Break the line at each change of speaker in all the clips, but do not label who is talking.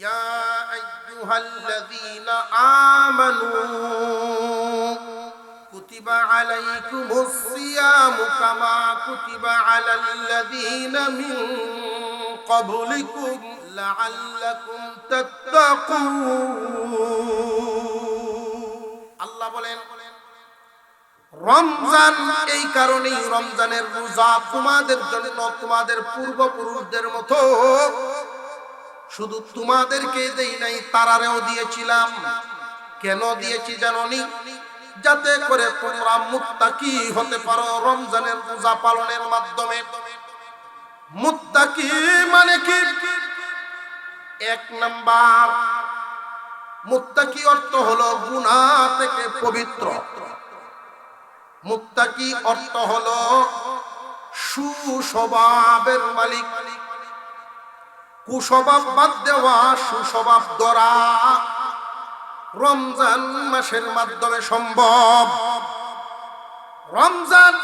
ইয়া আইয়ুহাল্লাযীনা আমানু কুতিবা আলাইকুমুস সিয়ামু কামা কুতিবা আলাল্লাযীনা মিন ক্বাবলিকুম লাআল্লাকুম তাত্তাকুন। আল্লাহ বলেন, রমজান এই কারণেই রমজানের রোজা তোমাদের জন্য তোমাদের পূর্বপুরুষদের মতো শুধু তোমাদেরকে দেই নাই, তারারেও দিয়েছিলাম। কেন দিয়েছি জানোনি? যাতে করে তোমরা মুত্তাকি হতে পারো রমজানের রোজা পালনের মাধ্যমে। মুত্তাকি মানে কি? এক নাম্বার, মুত্তাকি অর্থ হলো গুনাহ থেকে পবিত্র। মুত্তাকি অর্থ হলো সুস্বভাবের মালিক। কুস্বভাব বাদ দেওয়া, সুস্বভাব ধরা রমজান মাসের মাধ্যমে সম্ভব। রমজান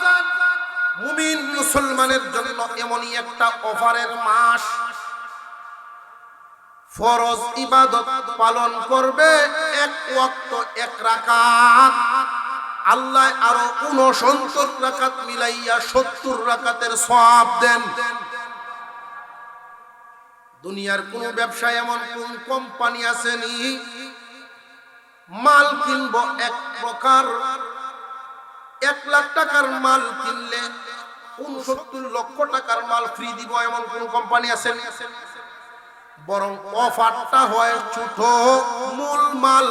মুমিন মুসলমানের জন্য এমনই একটা অফারের মাস। ফরজ ইবাদত পালন করবে এক ওয়াক্ত এক রাকাত, আল্লাহ আরো 69 রাকাত মিলাইয়া 70 রাকাতের সওয়াব দেন। দুনিয়ার কোন ব্যবসায় এমন কোন কোম্পানি আছে নি মাল কিনবো এক প্রকার, 1 লাখ টাকার মাল কিনলে 69 লক্ষ টাকার মাল ফ্রি দিব, এমন কোন কোম্পানি আছে? বরং অফারটা হয় ছোট, মূল মাল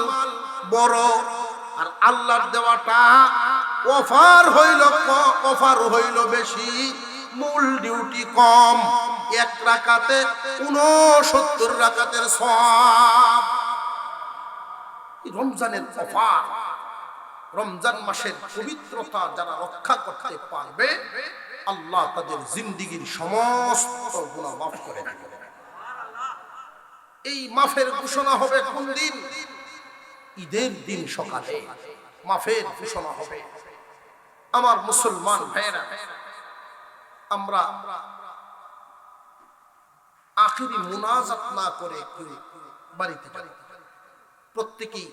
বড়। আর আল্লাহর দেওয়াটা অফার হইল বেশি, মূল ডিউটি কম। 1 রাকাতে 69 রাকাতের সওয়াব। রমজানের অফার, রমজান মাসের পবিত্রতা যারা রক্ষা করতে পারবে আল্লাহ তাদের জিন্দেগীর সমস্ত গুনাহ মাফ করে দেবেন। এই মাফের ঘোষণা হবে কোন দিন? ঈদের দিন সকালে মাফের ঘোষণা হবে। আমার মুসলমান ভাইরা, আমরা আখিরি মুনাজাত না করে বাড়িতে যাই। প্রত্যেকেই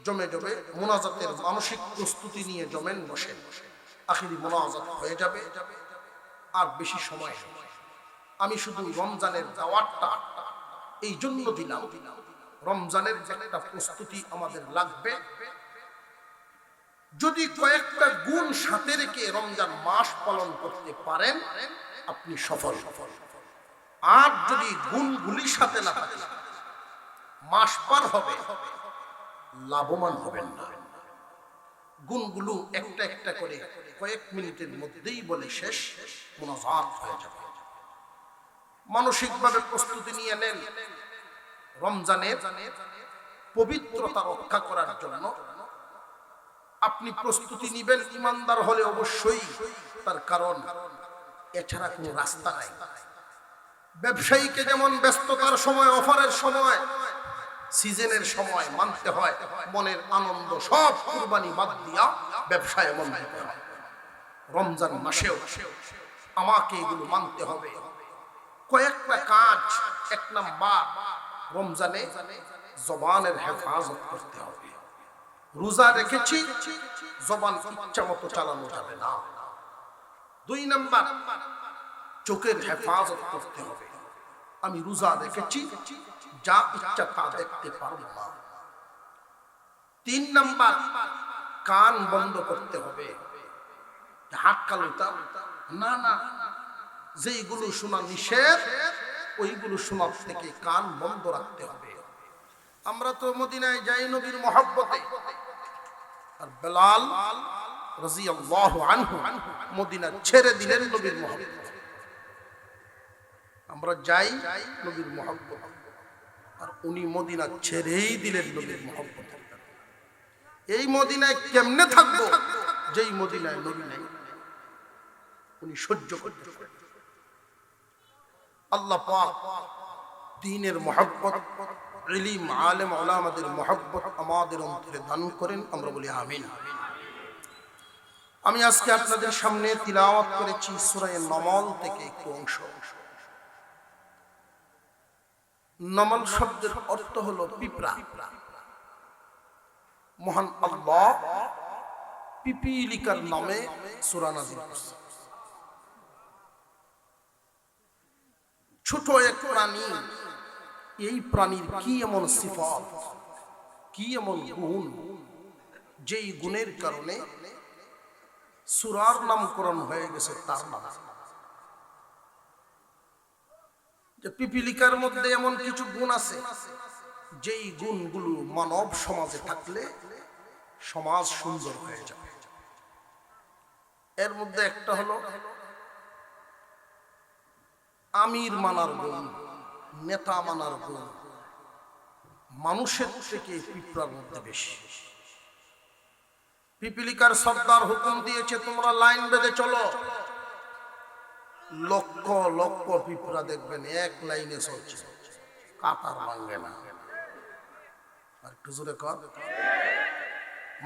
জমে জমে মুনাজাতের মানসিক প্রস্তুতি নিয়ে জমেন, বসেন। আখিরি মুনাজাত হয়ে যাবে, আর বেশি সময় নেই। আমি শুধু রমজানের দাওয়াতটা এই জন্য দিলাম, রমজানের একটা প্রস্তুতি আমাদের লাগবে। যদি কয়েকটা গুণ সাথে রেখে রমজান মাস পালন করতে পারেন আপনি সফল। আর যদি গুণগুলি সাথে না থাকে মাস পার হবে, লাভবান হবেন না। গুণগুলো একটা একটা করে কয়েক মিনিটের মধ্যেই বলে শেষ, মুনাজাত হয়ে যাবে। মানসিকভাবে প্রস্তুতি নিয়ে নেন রমজানের পবিত্রতা রক্ষা করার জন্য। আপনি প্রস্তুতি নিবেন ইমানদার হলে অবশ্যই, তার কারণ এছাড়া কোনো রাস্তা নাই। ব্যবসায়ীকে যেমন ব্যস্ততার সময়, অফারের সময়, সিজনের সময় মানতে হয়, মনের আনন্দ সব কুরবানি বাদ দিয়া ব্যবসায় মন দিতে হয়। রমজান মাসেও আমাকে এগুলো মানতে হবে। কয়েকটা কাজ। 1 নাম্বার, রমজানে জবানের হেফাজত করতে হবে। রোজা রেখেছি, জবান ইচ্ছা মতো চালানো যাবে না। 2 নাম্বার, চোখের হেফাজত করতে হবে। আমি রোজা রেখেছি, যা ইচ্ছা তা দেখতে পারবো না। 3 নাম্বার, কান বন্ধ করতে হবে। হাক্কালুতা না না, যেইগুলো শোনা নিষেধ ওইগুলো শোনার থেকে কান বন্ধ রাখতে হবে। আমরা তো মদিনায় যাই নবীর মহব্বতে, আর বেলাল রাদিয়াল্লাহু আনহু মদিনা ছেড়ে দিলেন নবীর মহব্বতে। আমরা যাই নবীর মহব্বতে, আর উনি মদিনা ছেড়েই দিলেন নবীর মহব্বতে। এই মদিনায় কেমনে থাকবো যেই মদিনায় নবী নাই? উনি সহ্য করতে পারেন। আল্লাহ পাক দ্বীনের মহব্বত, ইলম, আলেম, উলামাদের মহব্বত আমাদের অন্তরে দান করেন। আমরা বলি আমিন। আমি আজকে আপনাদের সামনে তিলাওয়াত করেছি সূরা নামল থেকে একটু অংশ। নমল শব্দের অর্থ হলো পিঁপড়া। মহান আল্লাহ পিপীলিকার নামে সূরা নাযিল করেছেন। ছোট এক প্রাণী, এই প্রাণীর কি এমন সিফাত, কি এমন গুণ, যেই গুণের কারণে সূরার নামকরণ হয়ে গেছে তার নাম। যে পিপীলিকার মধ্যে এমন কিছু গুণ আছে, যেই গুণগুলো মানব সমাজে থাকলে সমাজ সুন্দর হয়ে যাবে। এর মধ্যে একটা হলো আমির মানার গুণ, নেতা মানার গুণ মানুষের থেকে পিঁপড়ার মধ্যে বেশি। পিপীলিকার সর্দার হুকুম দিয়েছে, তোমরা লাইন বেঁধে চলো। লক্ষ লক্ষ পিঁপড়া দেখবেন এক লাইনে চলছে, কাতার ভাঙবে না। আর একটু জোরে কর।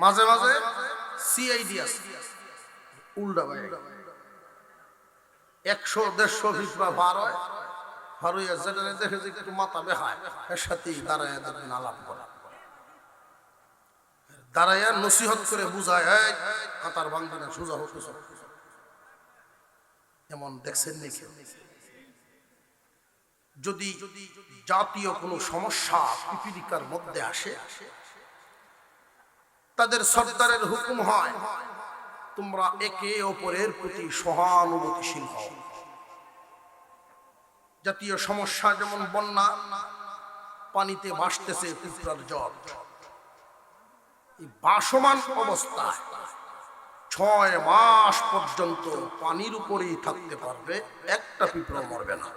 মাঝে মাঝে সিআইডি আছে, উল্টা ভাই 100-150 পিঁপড়া ভার হয়, ভার হইয়া যেটা দেখে যে একটু মাথা বেহায়, এর সাথেই দাঁড়ায় দেখবেন আলাপ করা, দাঁড়াইয়া নসিহত করে বুঝায়, কাতার ভাঙবে না, সোজা হোক। এমন দেখছেন নাকি? যদি জাতীয় কোনো সমস্যা পিপীলিকার মধ্যে আসে, তাদের সর্দারের হুকুম হয়, তোমরা একে অপরের প্রতি সহানুভূতিশীল হও। জাতীয় সমস্যা যেমন বন্যা, পানিতে ভাসতেছে পিঁপড়ার জল, এই ভাসমান অবস্থায় 6 মাস পর্যন্ত পানির উপরেই থাকতে পারবে, একটা পিঁপড়া মরবে না।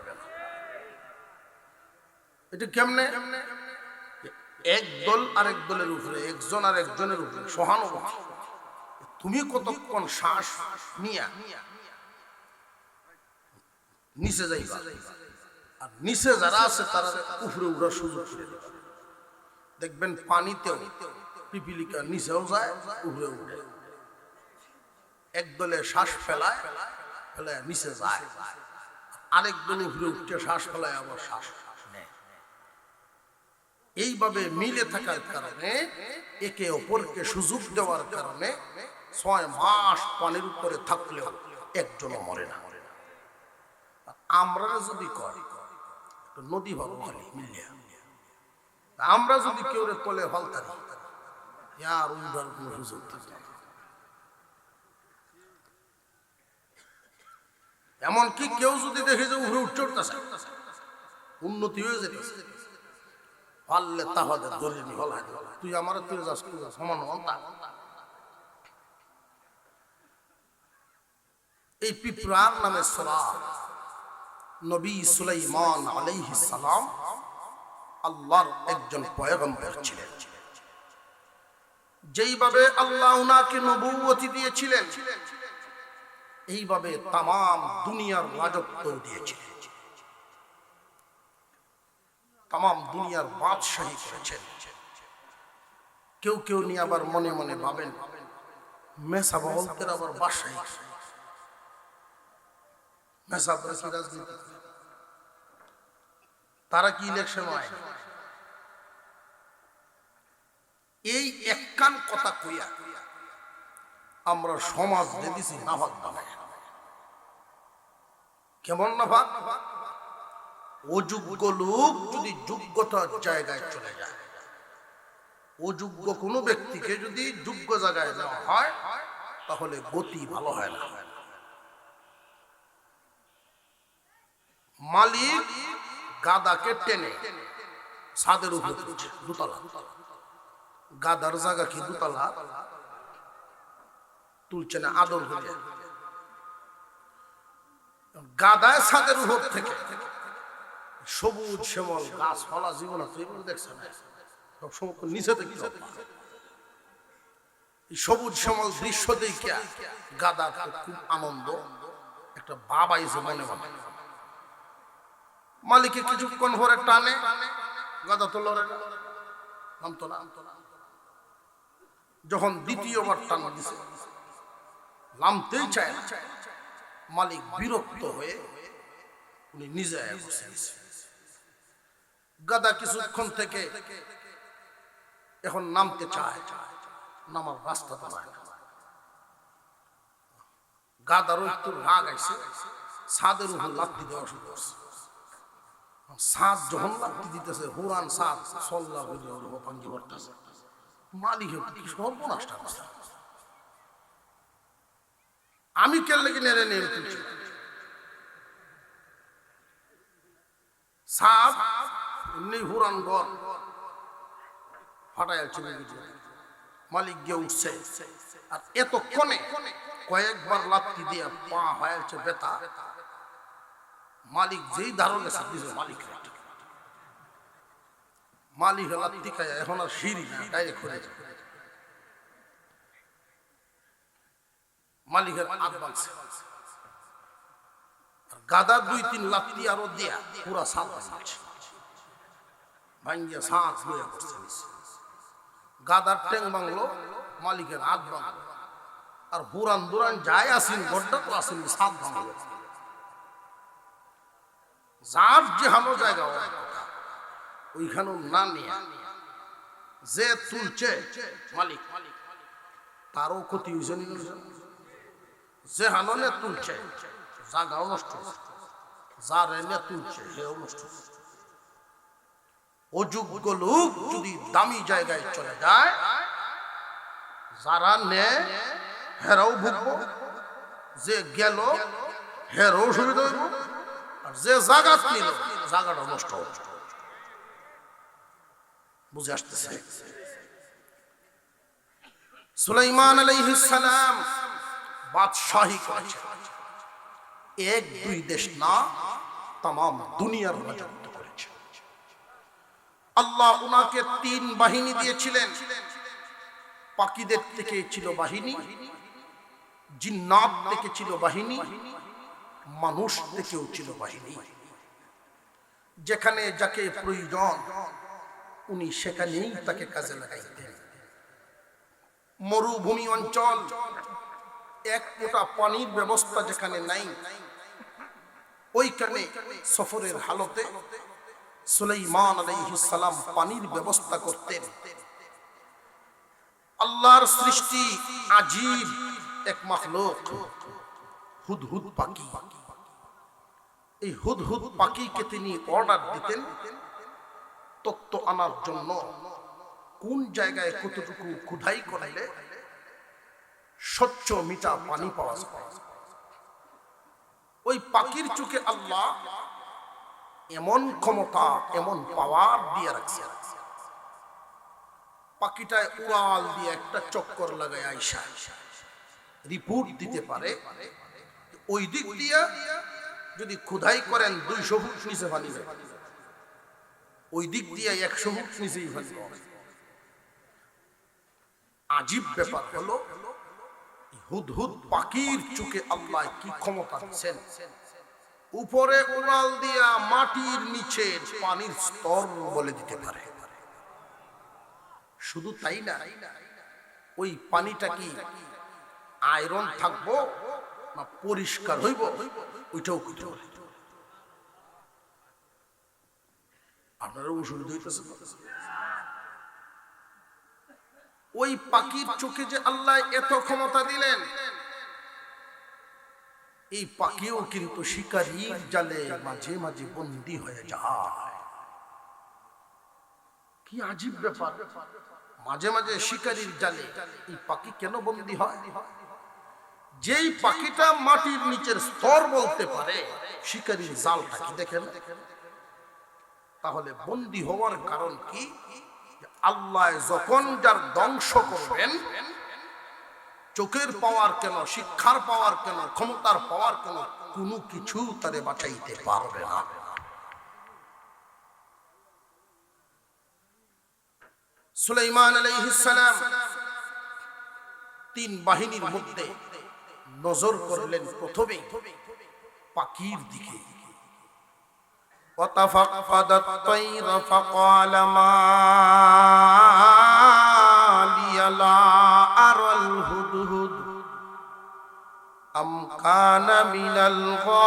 এটা কেমনে? এক দল আরেক দলের উপরে, একজন আর একজনের উপরে সহানুভূতি। তুমি কতক্ষণ শ্বাস নিয়া নিচে যাইবা, আর নিচে যারা আছে তারা উপরে উঠার সুযোগ করে দেবে। দেখবেন পানিতেও পিপীলিকা নিচেও যায়, উপরে উঠে। এক দলে শ্বাস ফেলায় ফেলায় নিচে যায়, আরেক দলে উপরে উঠে শ্বাস ফেলায় আবার শ্বাস নেয়। এইভাবে মিলে থাকার কারণে, একে অপরকে সুযোগ দেওয়ার কারণে 6 মাস পানির উপরে থাকলেও একজনও মরে না। আমরা যদি করি নদী ভালো খালি মিলিয়া, আমরা যদি কেউ তলে ফলতারি, আর উদ্ধার কোনো সুযোগ থাকে না। এমনকি কেউ যদি দেখে যে উপরে উঠতে উঠতেছে, উন্নতি হয়ে যেতেছে, পারলে তাহলে ধরে নি হল, তুই আমার তুই যাস সমান হন্তা। এই পিঁপড়ার নামে সূরা। নবী সুলাইমান আলাইহিস সালাম আল্লাহর একজন পয়গম্বর ছিলেন। যেইভাবে আল্লাহ উনাকে নবুয়তি দিয়েছিলেন, এইভাবে তামাম দুনিয়ার রাজত্ব দিয়েছিলেন, তামাম দুনিয়ার বাদশাহী করেছেন। কেউ কেউ নিয়ে আবার মনে মনে ভাবেন মেসা বলতের আবার বাদশাহী, মেসা কি রাজনীতি, তারা কি ইলেকশন হয়? এই একখান কথা কইয়া আমরা সমাজ দিয়েছি নাভাগ বানায়। কেমন নাভাগ? অযোগ্য লোক যদি যোগ্যতার জায়গায় চলে যায়, অযোগ্য কোনো ব্যক্তিকে যদি যোগ্য জায়গায় নেওয়া হয়, তাহলে গতি ভালো হয় না। মালিক গাদাকে টেনে ছাদের উপরে তুলছে, দুতলা, গাদার জায়গা কি দুতলা, তুলছে না আদর করে। গাদায় ছাদের উপর থেকে সবুজ শ্যামল গাছ ফলা জীবন আছে, এগুলো দেখছে না, সব সমস্ত নিচে থেকে সবুজ শ্যামল দৃশ্য দেখে গাদা খুব আনন্দ, একটা ভাব আইছে মনে মনে। মালিকে কিছুক্ষণ পরে টানে, গাদা তো লড়ে না, নামতো না। যখন দ্বিতীয়বার টান দিছে, নামতেই চায় না, মালিক বিরক্ত হয়ে উনি নিজে গাদা কিছুক্ষণ থেকে এখন নামতে চায়, নামার রাস্তা পায় না। গাদারও একটু রাগ আইছে, ছাদের উপর লাথি দেওয়া শুরু করছে। ছাদ যখন লাথি দিতেছে, হুরান ছাদ সল্লা ভাঙ্গি পড়তেছে। মালিক কি সর্বনাশটা করছে। আমি কেলে কি নেড়ে নেড়ে তুলছি, ছাদ এমনি হুরান ঘর ফাটাই আছে। মালিক গিয়ে উঠছে, আর এতক্ষণে কয়েকবার লাথি দিয়ে পা হয়েছে বেতা। মালিক যেই ধারণে দিয়েছে, মালিক লাথি খায়, এখন আর সিঁড়ি না, ডাইরেক্ট করে যাবে। মালিকের আগ বাংছে, গাদা 2-3 লাথি আরো দিয়া পুরা ছাদ ভাঙ্গিয়া ছাদ হয়ে পড়ছে। গাদার ট্যাং ভাঙলো, মালিকের হাত ভাঙলো, আর বুরান দুরান যায় আসেন, গড্ডা তো আসেন, ছাদ ভাঙলো। যার যেহানো জায়গা ওইখানে না নিয়ে যে তুলছে মালিক, তারও ক্ষতি হয়েছে। যে হাননে তুলছে জায়গাও নষ্ট, যার এনে তুলছে সেও নষ্ট। অযোগ্য লোক যদি দামি জায়গায় চলে যায়, যারা নেয় হেরাও ভুগবো, যে গেল হেরাও সুবিধা হইব, আর যে জায়গা নিল জায়গাটা নষ্ট হবে। বুঝে আসতেছে? সুলাইমান আলাইহিস সালাম বাদশাহী করেছে, 1-2 দেশ না, তাম দুনিয়ার রাজত্ব করেছে। আল্লাহ উনাকে 3 বাহিনী দিয়েছিলেন। পাখিদের থেকে ছিল বাহিনী, জিন্নাত থেকে ছিল বাহিনী, মানুষ থেকেও ছিল বাহিনী। যেখানে যাকে প্রয়োজন উনি সেখানেই তাকে কাজে লাগাইতেন। মরুভূমি অঞ্চল, এক ফোঁটা পানির ব্যবস্থা যেখানে নাই, ওইখানে সফরের হালতে সুলাইমান আলাইহিস সালাম পানির ব্যবস্থা করতেন। আল্লাহর সৃষ্টি আজীব এক মাখলুক, হুদহুদ পাখি। এই হুদহুদ পাখিকে তিনি অর্ডার দিতেন তত্ত্ব আনার জন্য, কোন জায়গায় কতটুকু খুদাই করলে স্বচ্ছ মিঠা পানি পাওয়া যায়। ওই পাখির চোখে আল্লাহ এমন ক্ষমতা, এমন পাওয়ার দিয়ে রাখছে, পাখিটায় উড়াল দিয়ে একটা চক্কর লাগায় আইসা রিপোর্ট দিতে পারে, ওই দিক দিয়ে যদি খুদাই করেন 200 ফুট নিচে পানি যাবে, ওই দিক দিয়ে 100 ফুট নিচেই পানি পাবে। আজীব ব্যাপার হলো, হুদহুদ পাখির চোখে আল্লাহ কি ক্ষমতা দিচ্ছেন। উপরে উড়াল দিয়া মাটির নিচে পানির স্তর বলে দিতে পারে। শুধু তাই না, ওই পানিটা কি আয়রন থাকবো না পরিষ্কার হইব ওইটাও কইতে পারে। আপনারা অসুবিধা হইতেছে? ওই পাখির চোখে যে আল্লাহ এত ক্ষমতা দিলেন, এই পাখিও কিন্তু শিকারীর জালে মাঝে মাঝে বন্দী হয়ে যায়। কি আজীব ব্যাপার! মাঝে মাঝে শিকারীর জালে এই পাখি কেন বন্দী হয়? যেই পাখিটা মাটির নিচের স্তর বলতে পারে, শিকারীর জালটা কি দেখেন? তাহলে বন্দী হওয়ার কারণ কি? আল্লাহ যখন যার ধ্বংস করবেন, চোখের পাওয়ার কেন, শিক্ষার পাওয়ার কেন, ক্ষমতার পাওয়ার কেন, কোনো কিছু তারে বাঁচাইতে পারবে না। সুলাইমান আলাইহিস সালাম 3 বাহিনীর মধ্যে নজর করলেন প্রথমে পাখির দিকে। وتفقد الطير فقال ما لي لا أرى الهدهد أم كان من الغائبين।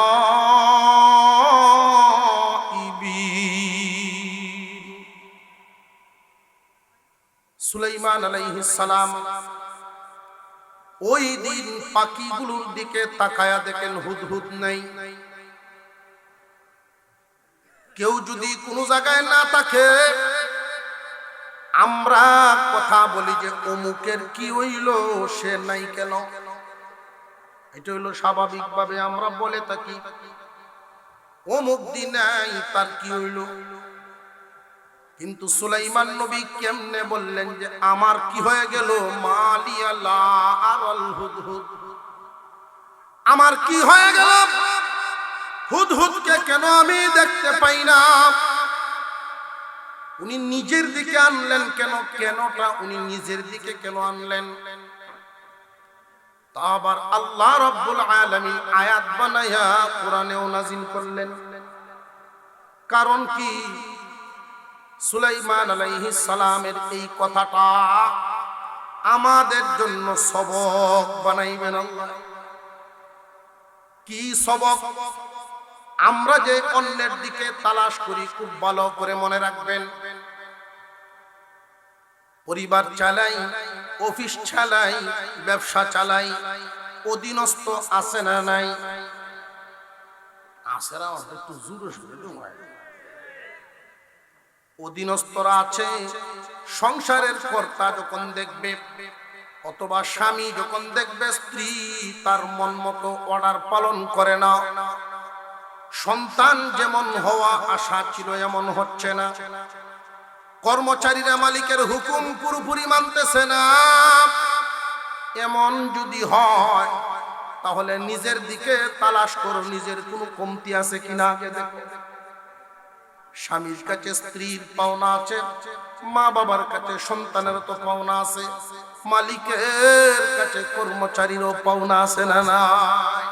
সুলাইমান আলাইহিস সালাম ওই দিন পাখিগুলোর দিকে তাকায়া দেখেন হুদহুদ নাই। কেউ যদি কোনো জায়গায় না থাকে, আমরা কথা বলি যে অমুকের কি হইল, সে নাই কেন। এটা হইলো স্বাভাবিকভাবে আমরা বলে থাকি, অমুক দিন নাই, তার কি হইল। কিন্তু সুলাইমান নবী কেমনে বললেন যে আমার কি হয়ে গেল, মালিয়া লা আরাল হুদহুদ, আমার কি হয়ে গেল, হুদহুদকে কেন আমি দেখতে পাই না। উনি নিজের দিকে আনলেন কেন, কেনটা উনি নিজের দিকে কেন আনলেন, তা আবার আল্লাহ রাব্বুল আলামিন আয়াত বানায়া কোরআনেও নাযিল করলেন। কারণ কি, সুলাইমান আলাইহিস সালামের এই কথাটা আমাদের জন্য সবক বানাইবেন আল্লাহ। কি সবক? আমরা যে অন্যের দিকে তালাশ করি, খুব ভালো করে মনে রাখবেন। পরিবার চালাই, অফিস চালাই, ব্যবসা চালাই, অধীনস্থ আছে না নাই? আসেরা একটু জোরে সুরে দোয়া। অধীনস্থরা আছে। সংসারের কর্তা যখন দেখবে, অথবা স্বামী যখন দেখবে স্ত্রী তার মন মতো অর্ডার পালন করে না, সন্তান যেমন হওয়া আশা ছিল এমন হচ্ছে না, কর্মচারীরা মালিকের হুকুম পুরোপুরি মানতেছে না, এমন যদি হয় তাহলে নিজের দিকে তালাশ করো, নিজের কোনো কমতি আছে কিনা আগে দেখো। স্বামীর কাছে স্ত্রীর পাওনা আছে, মা বাবার কাছে সন্তানের তো পাওনা আছে, মালিকের কাছে কর্মচারীরও পাওনা আছে না নাই?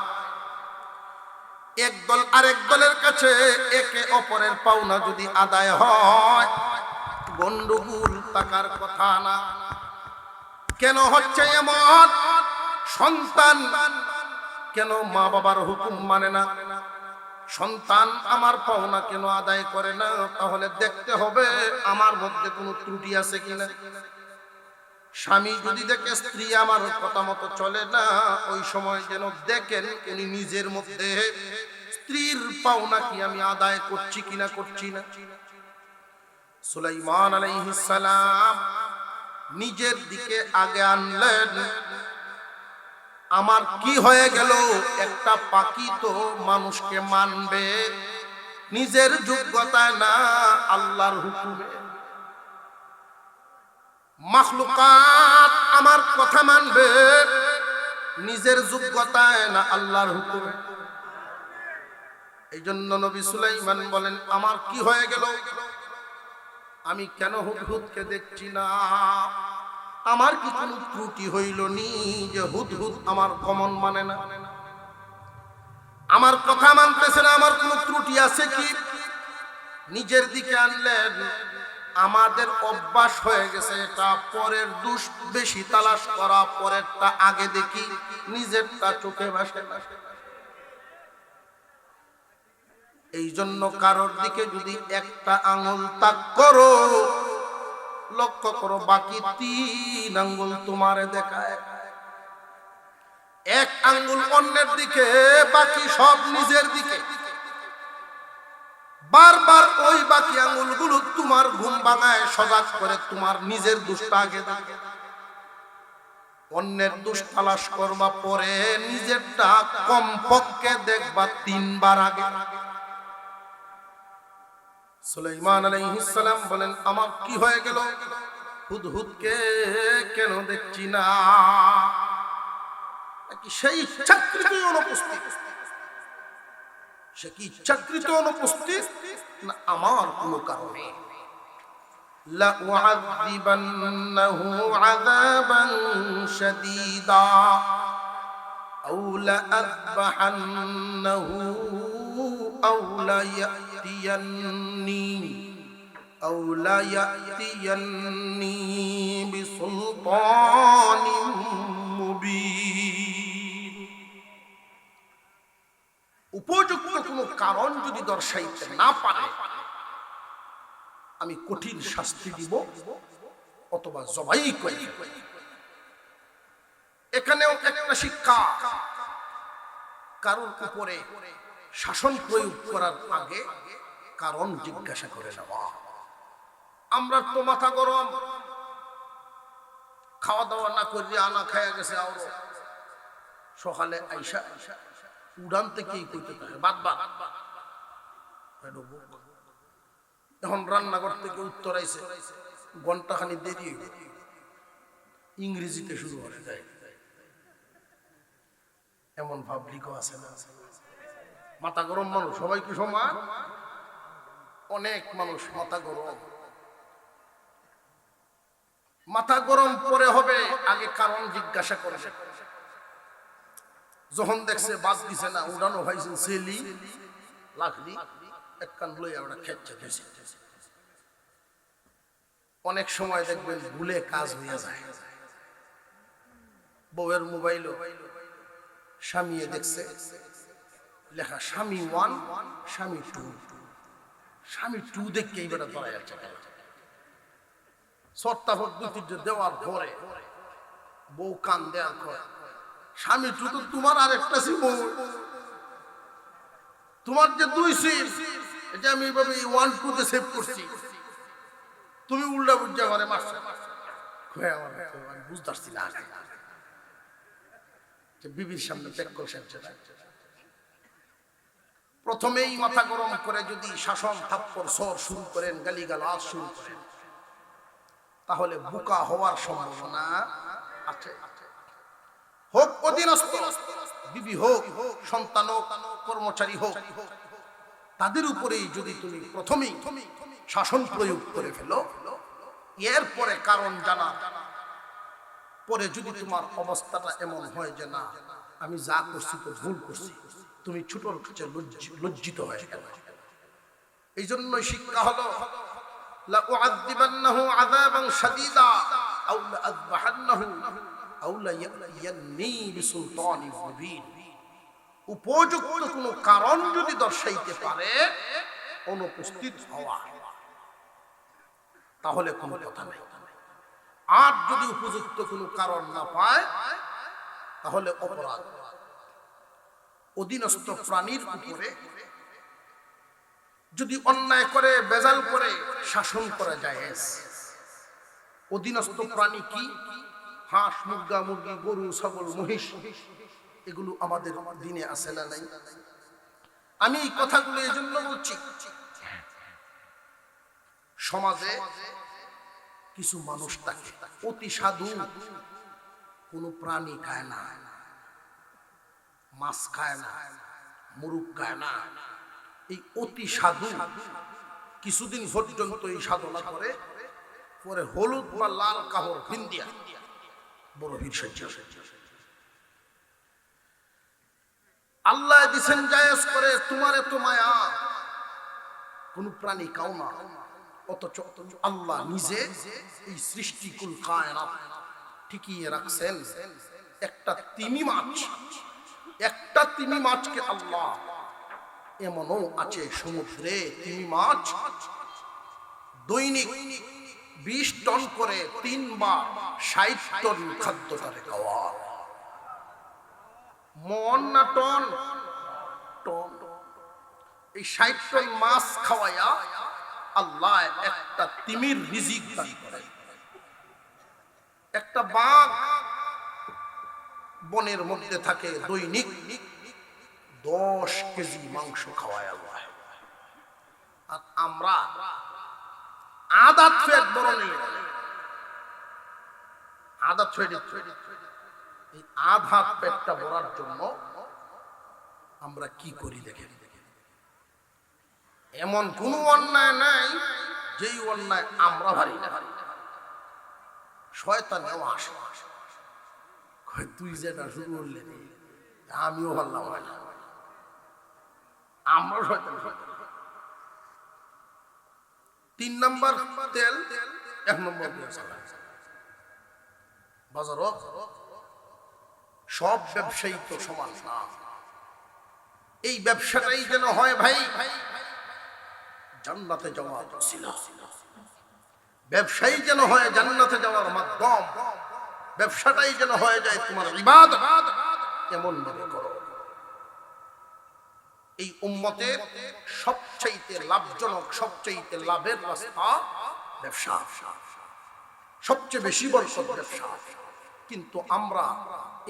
এক দল আরেক দলের কাছে একে অপরের পাওনা যদি আদায় হয়, গন্ডগোল থাকার কথা না। কেন হচ্ছে এমন? সন্তান কেন মা বাবার হুকুম মানে না, সন্তান আমার পাওনা কেন আদায় করে না? তাহলে দেখতে হবে আমার মধ্যে কোনো ত্রুটি আছে কিনা। স্বামী যদি দেখে স্ত্রী আমার কথা মতো চলে না, ওই সময় যেন দেখেন উনি নিজের মধ্যে স্ত্রীর পাওনা কি আমি আদায় করছি কিনা, করছি না। সুলাইমান আলাইহিস সালাম নিজের দিকে আগে আনলেন। আমার কি হয়ে গেল, একটা পাখি তো মানুষকে মানবে নিজের যোগ্যতায় না, আল্লাহর হুকুমে। মাখলুকাত আমার কথা মানবে নিজের যোগ্যতায় না, আল্লাহর হুকুমে। এই জন্য নবী সুলাইমান বলেন, আমার কি হয়ে গেল, আমি কেন হুদহুদকে দেখছি না? আমার কি কোনো ত্রুটি হইল নি যে হুদহুদ আমার কমন মানে না, আমার কথা মানতেছে না? আমার কোনো ত্রুটি আছে কি? নিজের দিকে আনলেন। আমাদের অভ্যাস হয়ে গেছে এটা, পরের দোষ বেশি তালাশ করা, পরেরটা আগে দেখি, নিজেরটা চোখে ভাসে না। এই জন্য কারোর দিকে যদি একটা আঙুল তাক করো, লক্ষ্য করো বাকি 3 আঙ্গুল তোমারে দেখায়। এক আঙ্গুল অন্যের দিকে, বাকি সব নিজের দিকে। বারবার ওই বাকি আঙ্গুলগুলো তোমার ঘুম ভাঙায়, সজাগ করে তোমার নিজের দোষটা আগে দেখে। অন্যের দোষ তালাশ করবা পরে, নিজেরটা কমপক্ষে দেখবা 3 বার আগে। সুলাইমান আলাইহিস সালাম বলেন, আমার কি হয়ে গেল, হুদহুদকে কেন দেখছি না? কি সেই ইচ্ছাকৃত অনুপস্থিত? সে কি ইচ্ছাকৃত অনুপস্থিত না আমার কোনো কারণে? লা উআযিবান্নাহু আযাবান শাদীদা আও লা আযবাহান্নাহু আও লা ইয়াতিয়ান্নি বিসুলতানিন মুবিন। উপযুক্ত কোনো কারণ যদি দর্শাইতে না পারে, আমি কঠিন শাস্তি দিব, অথবা জবাই করে। এখানেও একটা শিক্ষা, কারোর উপরে শাসন প্রয়োগ করার আগে কারণ জিজ্ঞাসা করে নেওয়া। আমরা তো মাথা গরম, খাওয়া দাওয়া না করে আনা খায়া গেছে, সকালে আইসা উড়ান থেকেই কইতে থাকে বাদ বাদ। এখন রান্নাঘর থেকে উত্তর আইছে, ঘন্টাখানি দেরি ইংরেজিতে শুরু করে যায়। এমন পাবলিকও আছে না? মাথা গরম মানুষ সবাই কি সমান? অনেক মানুষ মাথা গরম। মাথা গরম পরে হবে, আগে কারণ জিজ্ঞাসা করে। যখন দেখছে বাদ দিছে না, উড়ানো ভাইছেন সেলি লাখলি এক কান লইয়া ওরা খেচ্ছে দিয়েছে। অনেক সময় দেখবেন ভুলে কাজ হয়ে যায়। বউয়ের মোবাইলও স্বামী দেখছে লেখা স্বামী 1 স্বামী 2, স্বামী 2 দেখে এইবার ধরা যাচ্ছে। সত্তাফত দুতির্য দেওয়ার পরে বউ কান দেওয়ার পরে, স্বামী 2 তো তোমার আরেকটা সিম, তোমার যে 2 সিম, এটা আমি এইভাবে 1 2 তে সেভ করছি, তুমি উল্টা বুঝা মানে মারছো। আমি বুঝতে পারছি না বিবির সামনে ত্যাগ করছেন। প্রথমেই মাথা গরম করে যদি শাসন থাপ্পড় সর শুরু করেন, গালিগালাজ শুরু করেন, তাহলে বোকা হওয়ার সম্ভাবনা আছে। হোক অধীনস্থ বিবি হোক, সন্তান হোক, কর্মচারী হোক, তাদের উপরেই যদি তুমি প্রথমেই শাসন প্রয়োগ করে ফেলো, এরপরে কারণ জানা পরে যদি তোমার অবস্থাটা এমন হয় যে না আমি যা করছি তো ভুল করছি, তুমি ছোটর কাছে লজ্জিত হয়ে গেল। এই জন্যই শিক্ষা হলো লা উআযিবান্নাহু আযাবান শাদীদা আও লা আযবাহান্নাহু আও লা ইয়াতিয়ান্নী বিসুলতানিন মুবিন। উপযুক্ত কোনো কারণ যদি দর্শাইতে পারে অনুপস্থিত হওয়া, তাহলে কোনো কথা নেই। আর যদি উপযুক্ত কোনো কারণ না পায় তাহলে অপরাধ। অধীনস্থ প্রাণীর উপরে যদি অন্যায় করে বেজাল করে শাসন করা যায়। অধীনস্থ প্রাণী কি? হাঁস, মুরগা, মুরগি, গরু, ছাগল, মহিষ, এগুলো আমাদের দিনে আছে না নাই? আমি এই কথাগুলো এই জন্য বলছি, সমাজে কিছু মানুষ থাকে অতি সাধু, কোনো প্রাণী খায় না, মাছ খায় না, মুরগ খায় না। এই অতি সাধু কিছুদিন পর্যন্ত এই সাধনা করে, পরে হলুদ বা লাল কাপড় ভিন্দিয়া বড় বীর সহ্য। আল্লাহ দিছেন জায়েজ করে, তোমার এত মায়া, কোন প্রাণী খাও না, অথচ আল্লাহ নিজে এই সৃষ্টিকুল কায়নাত ঠিকিয়ে রাখছেন। একটা তিমি মাছ, একটা তিমি মাছকে আল্লাহ, এমনও আছে সমুদ্রে তিমি মাছ দৈনিক 20 টন করে 3 বার 60 টন খাদ্য তারে খাওয়া। মন না টন? টন। এই 60 টন মাছ খাওয়ায়া আল্লাহ একটা তিমির রিজিক দান করে। একটা বাঘ বনের মধ্যে থাকে, দৈনিক 10 কেজি মাংস খাওয়ায় আল্লাহ। আর আমরা আদাত ফেট বড় নেই, আদাত ফেট, এই আধা পেটটা ভরার জন্য আমরা কি করি দেখেন। এমন কোন অন্যায় নাই যেই অন্যায় আমরা ভারি না। শয়তানেও আসে, তুই যেটা শুরু করলে আমিও ভাবলাম না, আমরা শয়তান। 3 নম্বর তেল, 1 নম্বর বাজার। সব ব্যবসায়ী তো সমান না, এই ব্যবসাটাই যেন হয় ভাই জান্নাতে যাওয়ার ওসিলা। ব্যবসায়ী যেন হয় জান্নাতে যাওয়ার মাধ্যম, ব্যবসাটাই যেন হয়ে যায় তোমার ইবাদত, এমন ভাবে করো। এই উম্মতের সবচাইতে লাভজনক, সবচাইতে লাভের রাস্তা ব্যবসা, সবচেয়ে বেশি বরকত ব্যবসা। কিন্তু আমরা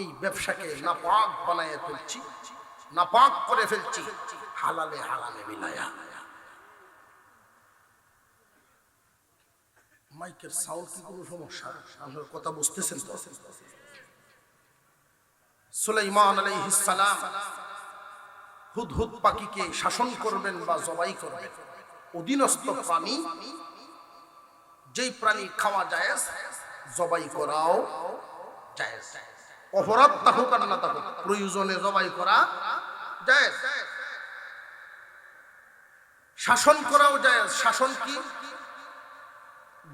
এই ব্যবসাকে নাপাক বানায় ফেলছি, নাপাক করে ফেলছি হালালে হারামে মিলায়া। মাইকের সাউন্ড কি কোনো সমস্যা? আপনার কথা বুঝতেছেন তো? সুলাইমান আলাইহিস সালাম হুদহুদ পাখিকে শাসন করবেন বা জবাই করবেন। অধীনস্থ প্রাণী, যেই প্রাণী খাওয়া জায়েজ, জবাই করাও জায়েজ। অপরাধ থাকুক আর না থাকুক, প্রয়োজনে জবাই করা জায়েজ। শাসন করাও জায়েজ। শাসন কি?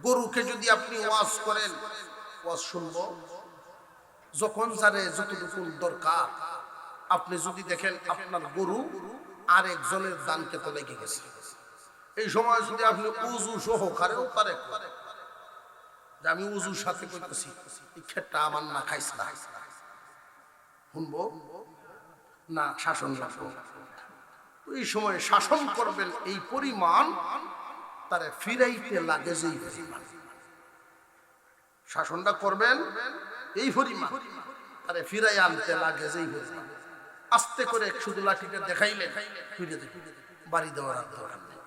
গরুকে যদি আপনি ওয়াজ করেন, ওয়াজ শুনবো, যখন যারে যতটুকু দরকার, আপনি যদি দেখেন আপনার গরু আরেকজনের দান খেতে লেগে গেছে, এই সময় যদি আপনি উজু সহকারেও তারে যে আমি উজুর সাথে করতেছি, এই খেটটা আমার না, খাইস না, শুনবো না, শাসন রাখবো। এই সময় শাসন করবেন এই পরিমাণ তারে ফিরাইতে লাগে, যেই পরিমাণ শাসনটা করবেন এই পরিমাণ তারে ফিরাই আনতে লাগে, যেই পরিমাণ। আস্তে করে শুধু লাঠিটা দেখাইলেন, ফিরে দেবেন, বাড়ি দেওয়ার আর দরকার নেই।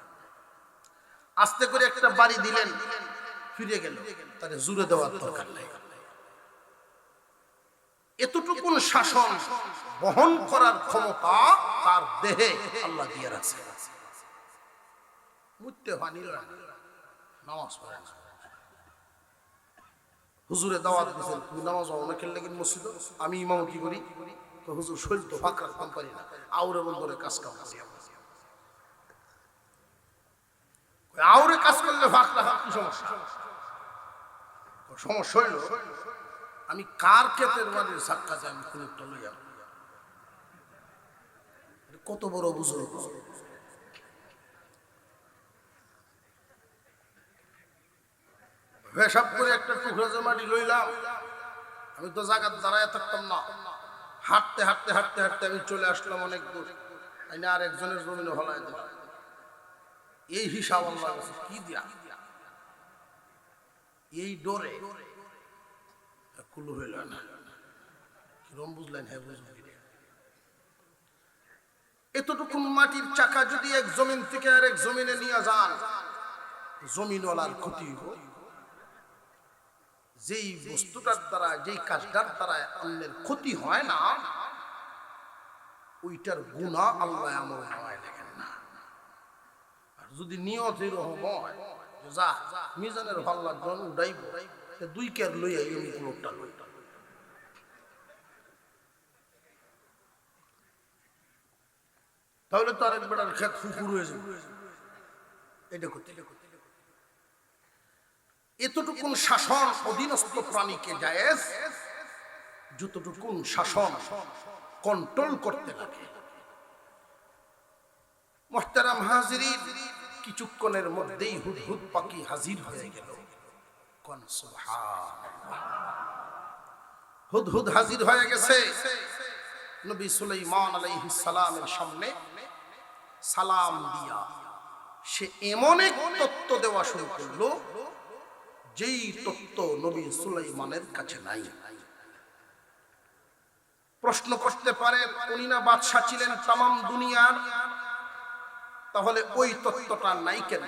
আস্তে করে একটা বাড়ি দিলেন, ফিরে গেল, তারে জুড়ে দেওয়ার দরকার নেই। এতটুকুন শাসন বহন করার ক্ষমতা তার দেহে আল্লাহ দিয়ে রাখছে। মুত্তে পানি নামাজ পড়ে না, হুজুরে দাওয়াত দিয়েছেন, তুমি নামাজ পড়ো না, খেললে কিন্তু মসজিদ, আমি ইমামতি করি, তো হুজুর শরীর তো ফাঁক রাখতাম পারি না, আউরে বন্ধরে কাজ কাম করি। আউরে কাজ করলে ফাঁক রাখা কি সমস্যা? সমস্যা হইল আমি কার ক্ষেতের বাড়ির সাক্ষা যাই, আমি খুনিটা লইয়া, কত বড় বুজুর্গ। পেশাব করে একটা টুকরা যে মাটি লইলাম, আমি তো জায়গা দাঁড়ায় থাকতাম না, হাঁটতে হাঁটতে হাঁটতে হাঁটতে আমি চলে আসলাম অনেক দূর, আইনা আর একজনের জমিনে হলায় দিলাম। এই হিসাব আল্লাহ কি দিয়া, এই ডরে কুলু হইল না। কিরম বুঝলেন? হ্যাঁ বুঝলেন। এতটুকু মাটির চাকা যদি এক জমিন থেকে আর এক জমিনে নিয়ে যান, জমিনওয়ালার ক্ষতি হইব। যেই বস্তুটার দ্বারা, যেই কাজটার দ্বারা অন্যের ক্ষতি হয় না, ওইটার গুনাহ আল্লাহ আমল নামায় দেখেন না। আর যদি নিয়ত এরকম হয় যা মিজানের পাল্লার জন উঠাইব, দুই কের লইয়া এই লোকটা লই, তাহলে তো আরেক বেটার খেত ফুকুর হয়ে যাবে। এটা করতে এতটুকুন শাসন অধীনস্থ প্রাণীকে জায়েজ, যতটুকুন শাসন কন্ট্রোল করতে লাগে। মুহতারাম হাজিরিন, কিছুক্ষণের মধ্যেই হুদহুদ পাখি হাজির হয়ে গেল। কোন সুবহানাল্লাহ! হুদহুদ হাজির হয়ে গেছে নবী সুলাইমান আলাইহিস সালামের সামনে। সালাম দিয়া সে এমন এক তত্ত্ব দেওয়া শুরু করলো, যেই তত্ত্ব নবী সুলাইমানের কাছে নাই। প্রশ্ন করতে পারে, উনি না বাদশা ছিলেন তামাম দুনিয়ার, তাহলে ওই তত্ত্বটা নাই কেন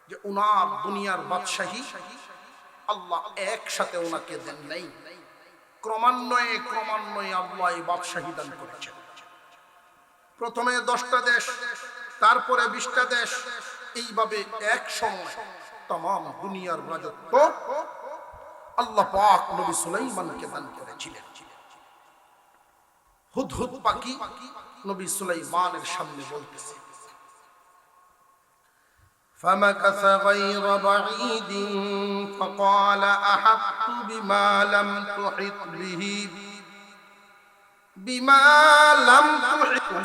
যে উনার দুনিয়ার বাদশাহী আল্লাহ একসাথে ওনাকে দেন নাই? ক্রমান্বয়ে ক্রমান্বয়ে আল্লাহ এই বাদশাহী দান করেছেন। প্রথমে 10টা দেশ, তারপরে 20টা দেশ, এইভাবে এক সময় তামাম দুনিয়ার রাজত্ব আল্লাহ পাক নবী সুলাইমানকে দান করেছিলেন। হুদহুদ পাখি নবী সুলাইমানের সামনে বলতেছে, فمكث غير بعيد فقال أحطت بما لم تحط به بما لم تحط।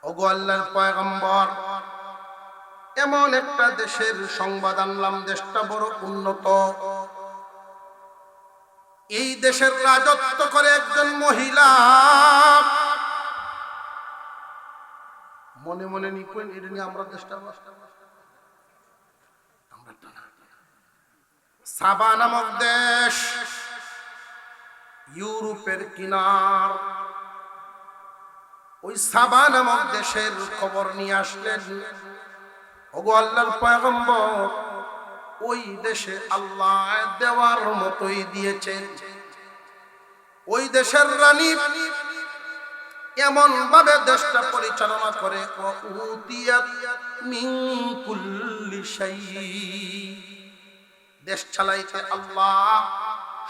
ওগো আল্লাহর পয়গম্বর, এমন একটা দেশের সংবাদ আনলাম, দেশটা বড় উন্নত। এই দেশের রাজত্ব করে একজন মহিলা। মনে মনে নিকেন, এটা নিয়ে আমরা দেশটা সাবা নামক দেশ, ইউরোপের কিনার। ওই সাবা নামক দেশের খবর নিয়ে আসলেন। ওগো আল্লাহর পয়গম্বর, ওই দেশে আল্লাহ দেওয়ার মতোই দিয়েছেন। ওই দেশের রানী এমন ভাবে দেশটা পরিচালনা করে, দেশ চালাইতে আল্লাহ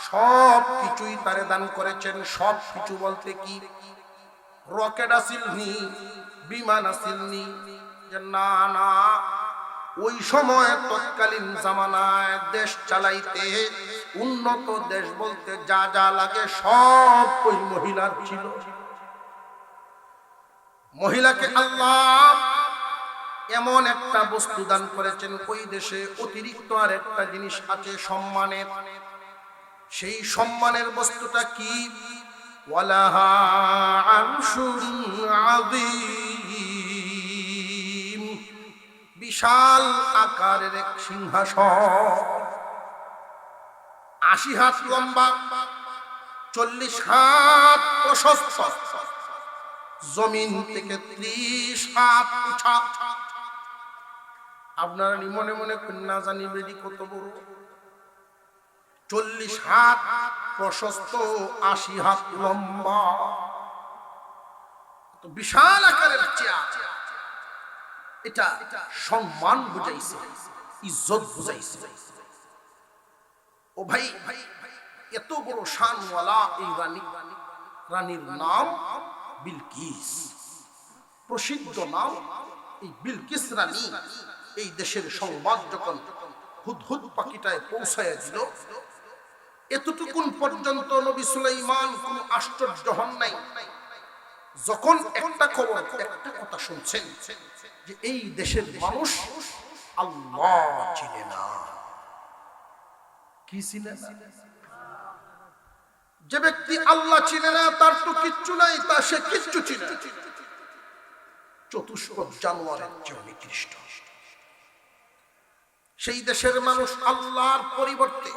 সব কিছুই তারে দান করেছেন। সব কিছু বলতে কি, রকেট আসিলনি, বিমান আসিলনি, যে না না, ওই সময় তৎকালীন জামানায় দেশ চালাইতে উন্নত দেশ বলতে যা যা লাগে সব ওই মহিলার ছিল। মহিলাকে আল্লাহ এমন একটা বস্তু দান করেছেন, ওই দেশে অতিরিক্ত আর একটা জিনিস আছে সম্মানের। সেই সম্মানের বস্তুটা কি? ওয়ালাহা আরশুন আযীম, বিশাল আকারের এক সিংহাসন, ৮০ হাত লম্বা, ৪০ হাত প্রশস্ত, জমিন থেকে ৩০ হাত উঁচা। আপনারা মনে মনে না জানি বেদি কত বড়, ৪০ হাত প্রশস্ত, ৮০ হাত লম্বা, বিশাল আকারের চেয়ার। এটা সম্মান বুঝাইছে, ইজ্জত বুঝাইছে। ও ভাই, এত বড় শানওয়ালা এই রানীর নাম বিলকিস, প্রসিদ্ধ নাম এই বিলকিস রানী। এই দেশের সংবাদ যখন হুদহুদ পাখিটায় পৌঁছায় দিল, এতটুকুন পর্যন্ত নবী সুলাইমান কোন আশ্চর্য হন নাই। যখন একটা খবর, একটা কথা শুনছেন যে এই দেশের মানুষ আল্লাহ চিনে না। কি চিনে না? যে ব্যক্তি আল্লাহ চিনে না, তার তো কিচ্ছু নাই, তা সে কিচ্ছু চিনে না। চতুষ্পদ জানোয়ারের চেয়ে নিকৃষ্ট। সেই দেশের মানুষ আল্লাহর পরিবর্তে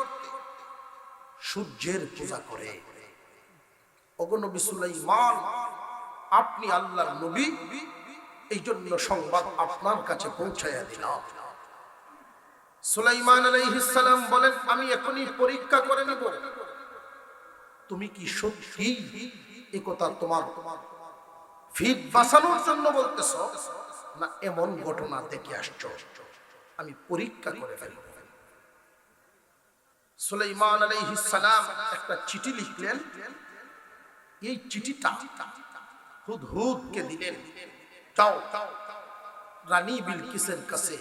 সূর্যের পূজা করে। ওগো নবী সুলাইমান, আপনি আল্লাহর নবী, এই জন্য সংবাদ আপনার কাছে পৌঁছায়া দিলাম। সুলাইমান আলাইহিস সালাম বলেন, আমি এখনই পরীক্ষা করে নেব তুমি কি সত্যি এই কথা তোমার ফিট বাঁচানোর জন্য বলতেছ, না এমন ঘটনা দেখে আসছো, আমি পরীক্ষা করে ফেলব। সুলাইমান আলাইহিস সালাম একটা চিঠি লিখলেন। এই চিঠিটা হুদহুদকে দিলেন, যাও রানী বিলকিসের কাছে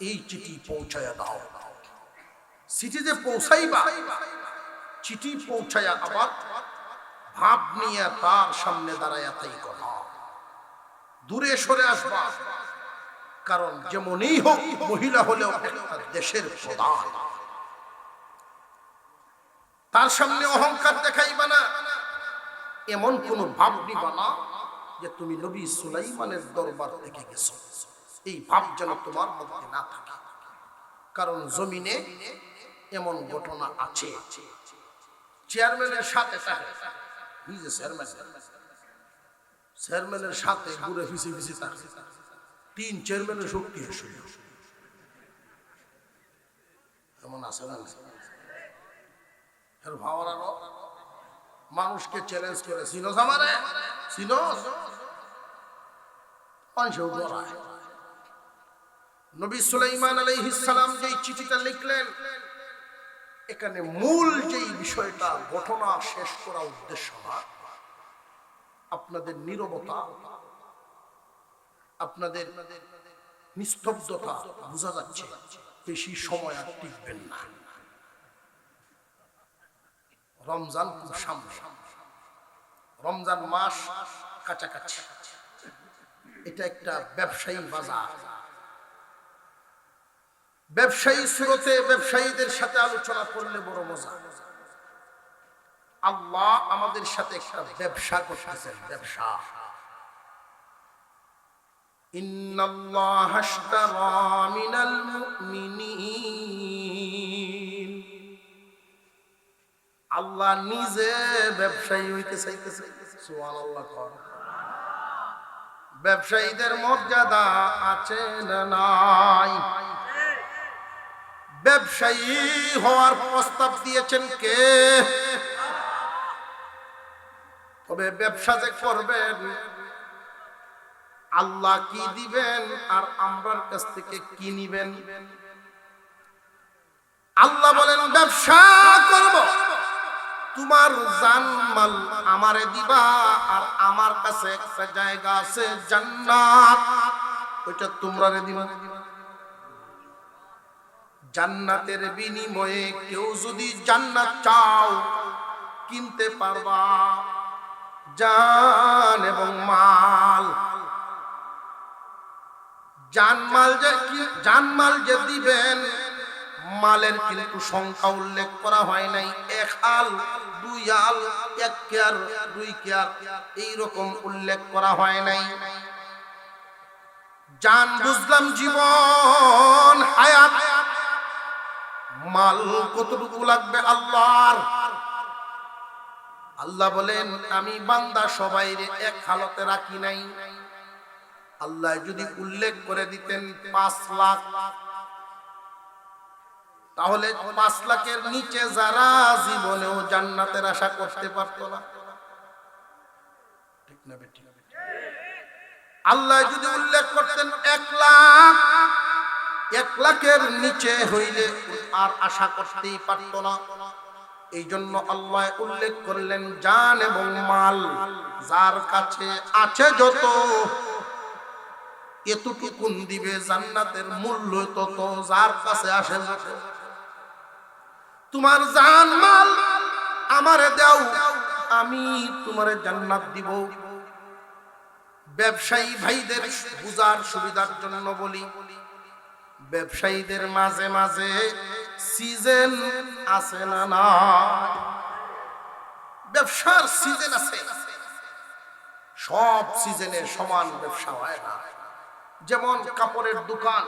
এই চিঠি পৌঁছায়া দাও। চিঠিতে পৌঁছাইবা, চিঠি পৌঁছায়া আবার ভাব নিয়ে তার সামনে দাঁড়ায়া তাই কথা, দূরে সরে আসবা। কারণ যেমনই হোক, মহিলা হলেও একটা দেশের প্রধান, তার সামনে অহংকার দেখাইবা না, এমন কোন ভাব নিবা না যে তুমি নবী সুলাইমানের দরবার থেকে গেছো। এই ভাব যেন তোমার মধ্যে না থাকে। কারণ জমিনে এমন ঘটনা আছে, চেয়ারম্যানের সাথে নিজে চেয়ারম্যানের সাথে ঘুরে ফিসে ফিসে থাকে, ৩ চেয়ারম্যানের শক্তি এমন আছে না? মানুষকে চ্যালেঞ্জ করে, সিনোস আমারে সিনোস, নবী সুলাইমান আলাইহিস সালাম যেই চিঠিটা লিখলেন, এখানে মূল যেই বিষয়টা, ঘটনা শেষ করা উদ্দেশ্য না, আপনাদের নীরবতা, আপনাদের নিস্তব্ধতা বোঝা যাচ্ছে বেশি সময় আর টিকবেন না। রমজান খুব সামনে, রমজান মাস কাছাকাছি। এটা একটা ব্যবসায়ী বাজার, ব্যবসায়ী সুরতে ব্যবসায়ীদের সাথে আলোচনা করলে বড় মজা। আল্লাহ আমাদের সাথে একটা ব্যবসা করতেছেন, ব্যবসা। ইন্নাল্লাহা আশতারা মিনাল মুমিনিন, আল্লাহ নিজে ব্যবসায়ী হইতে চাইতেছে। সুবহানাল্লাহ। ব্যবসায়ীদের মর্যাদা আছে না নাই? ব্যবসায়ী হওয়ার প্রস্তাব দিয়েছেন কে? তবে ব্যবসা যে করবেন, আল্লাহ কি দিবেন আর আমরার কাছ থেকে কি নিবেন? আল্লাহ বলেন ব্যবসা করব, তোমার জানমাল আমারে দিবা, আর আমার কাছে একটা জায়গা আছে জান্নাত, ওইটা তোমরারে দিবা। জান্নাতের বিনিময়ে কেউ যদি জান্নাত চাও কিনতে পারবা, জান এবং মাল। জানমাল যে দিবেন, মালের কিন্তু সংখ্যা উল্লেখ করা হয় নাই। 1 আল, 2 আল, 1 কেয়ার, 2 কেয়ার এইরকম উল্লেখ করা হয় নাই। জান বুঝলাম জীবন, হায়াত। মাল কতটুকু লাগবে আল্লাহর। আল্লাহ বলেন আমি বান্দা সবাইরে এক হালতে রাখি নাই। আল্লাহ যদি উল্লেখ করে দিতেন 5 লাখ, তাহলে 5 লাখের নিচে যারা জীবনেও জান্নাতের আশা করতে পারত না। ঠিক না বেটি? আল্লাহ যদি উল্লেখ করতেন 1 লাখ, 1 লাখের নিচে হইলে আর আশা করতেই পারত না। এই জন্য আল্লাহ উল্লেখ করলেন জান এবং মাল যার কাছে আছে যত, এতটুকুন দিবে জান্নাতের মূল্য তত, যার কাছে আসে যত। তোমার জান মাল আমারে দাও, আমি তোমারে জান্নাত দিব। ব্যবসায়ী ভাইদের বুঝার সুবিধার জন্য বলি, ব্যবসায়ীদের মাঝে মাঝে সিজন আছে না? না, ব্যবসার সিজন আছে। সব সিজনে সমান ব্যবসা হয় না। যেমন কাপড়ের দোকান,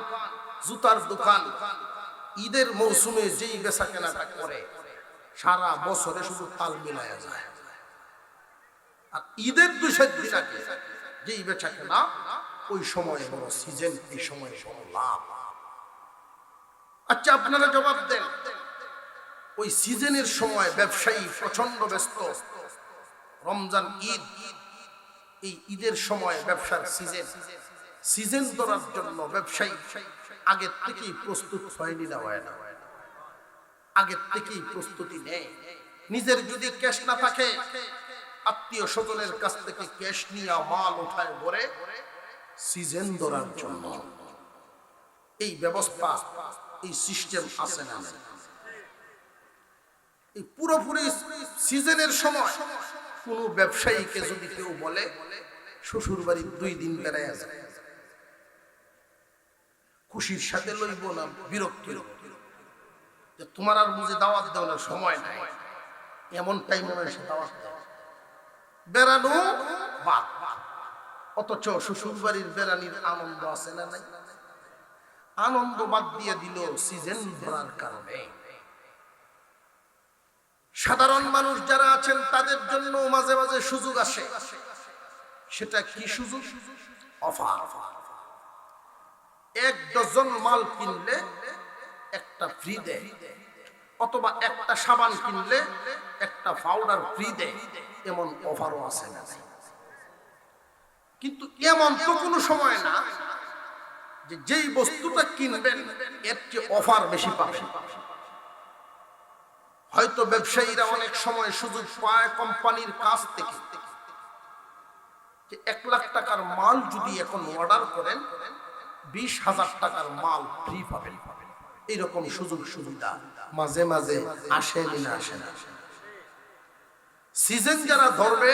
জুতার দোকান, ঈদের মৌসুমে যেই বেচা কেনাটা করে সারা বছরে শুধু তাল মিলায়া যায়। আর ঈদের 2 দিন আগে যেই বেচা কেনা, ওই সময় বড় সিজন, এই সময় বড় লাভ। আচ্ছা আপনারা জবাব দেন, ওই সিজনের সময় ব্যবসায়ী প্রচন্ড ব্যস্ত। রমজান, ঈদ, এই ঈদের সময় ব্যবসার সিজন ধরার জন্য ব্যবসায়ী আগের থেকেই প্রস্তুত হয়নি না? হয় না? আগের থেকেই প্রস্তুতি নেয়। নিজের যদি ক্যাশ না থাকে, আত্মীয় স্বজনের কাছ থেকে ক্যাশ নিয়ে মাল উঠায় ভরে সিজন ধরার জন্য। এই ব্যবস্থা, এই সিস্টেম আছে না? এই পুরোপুরি সিজনের সময় কোন ব্যবসায়ীকে যদি কেউ বলে শ্বশুর বাড়ি 2 দিন বেড়ায় আছে, খুশির সাথে লইব না বিরক্তি? যে তোমার আর বুঝে দাওয়াত দেওয়ার সময় নাই, এমন টাইমে এসে দাওয়াত দেয়, বেড়ানো বাদ। অথচ শ্বশুর বাড়ির বেড়ানির আনন্দ আছে না নাই? আনন্দ বাদ দিয়ে দিল সিজন ধরার কারণে। সাধারণ মানুষ যারা আছেন তাদের জন্য মাঝে মাঝে সুযোগ আসে। সেটা কি সুযোগ? অফার। 1 ডজন মাল কিনলে একটা ফ্রি দেয়, অথবা একটা সাবান কিনলে একটা পাউডার ফ্রি দেয়, এমন অফারও আছে না? কিন্তু এমন তো কোনো সময় না যে যেই বস্তুটা কিনবেন এর চেয়ে অফার বেশি পাবেন। হয়তো ব্যবসায়ীরা অনেক সময় সুযোগ পায় কোম্পানির কাছ থেকে, যে 1 লাখ টাকার মাল যদি এখন অর্ডার করেন 20,000 টাকার মাল ফ্রি পাবেন। এইরকম সুযোগ সুবিধা মাঝে মাঝে আসে না? আসে না? সিজন যারা ধরবে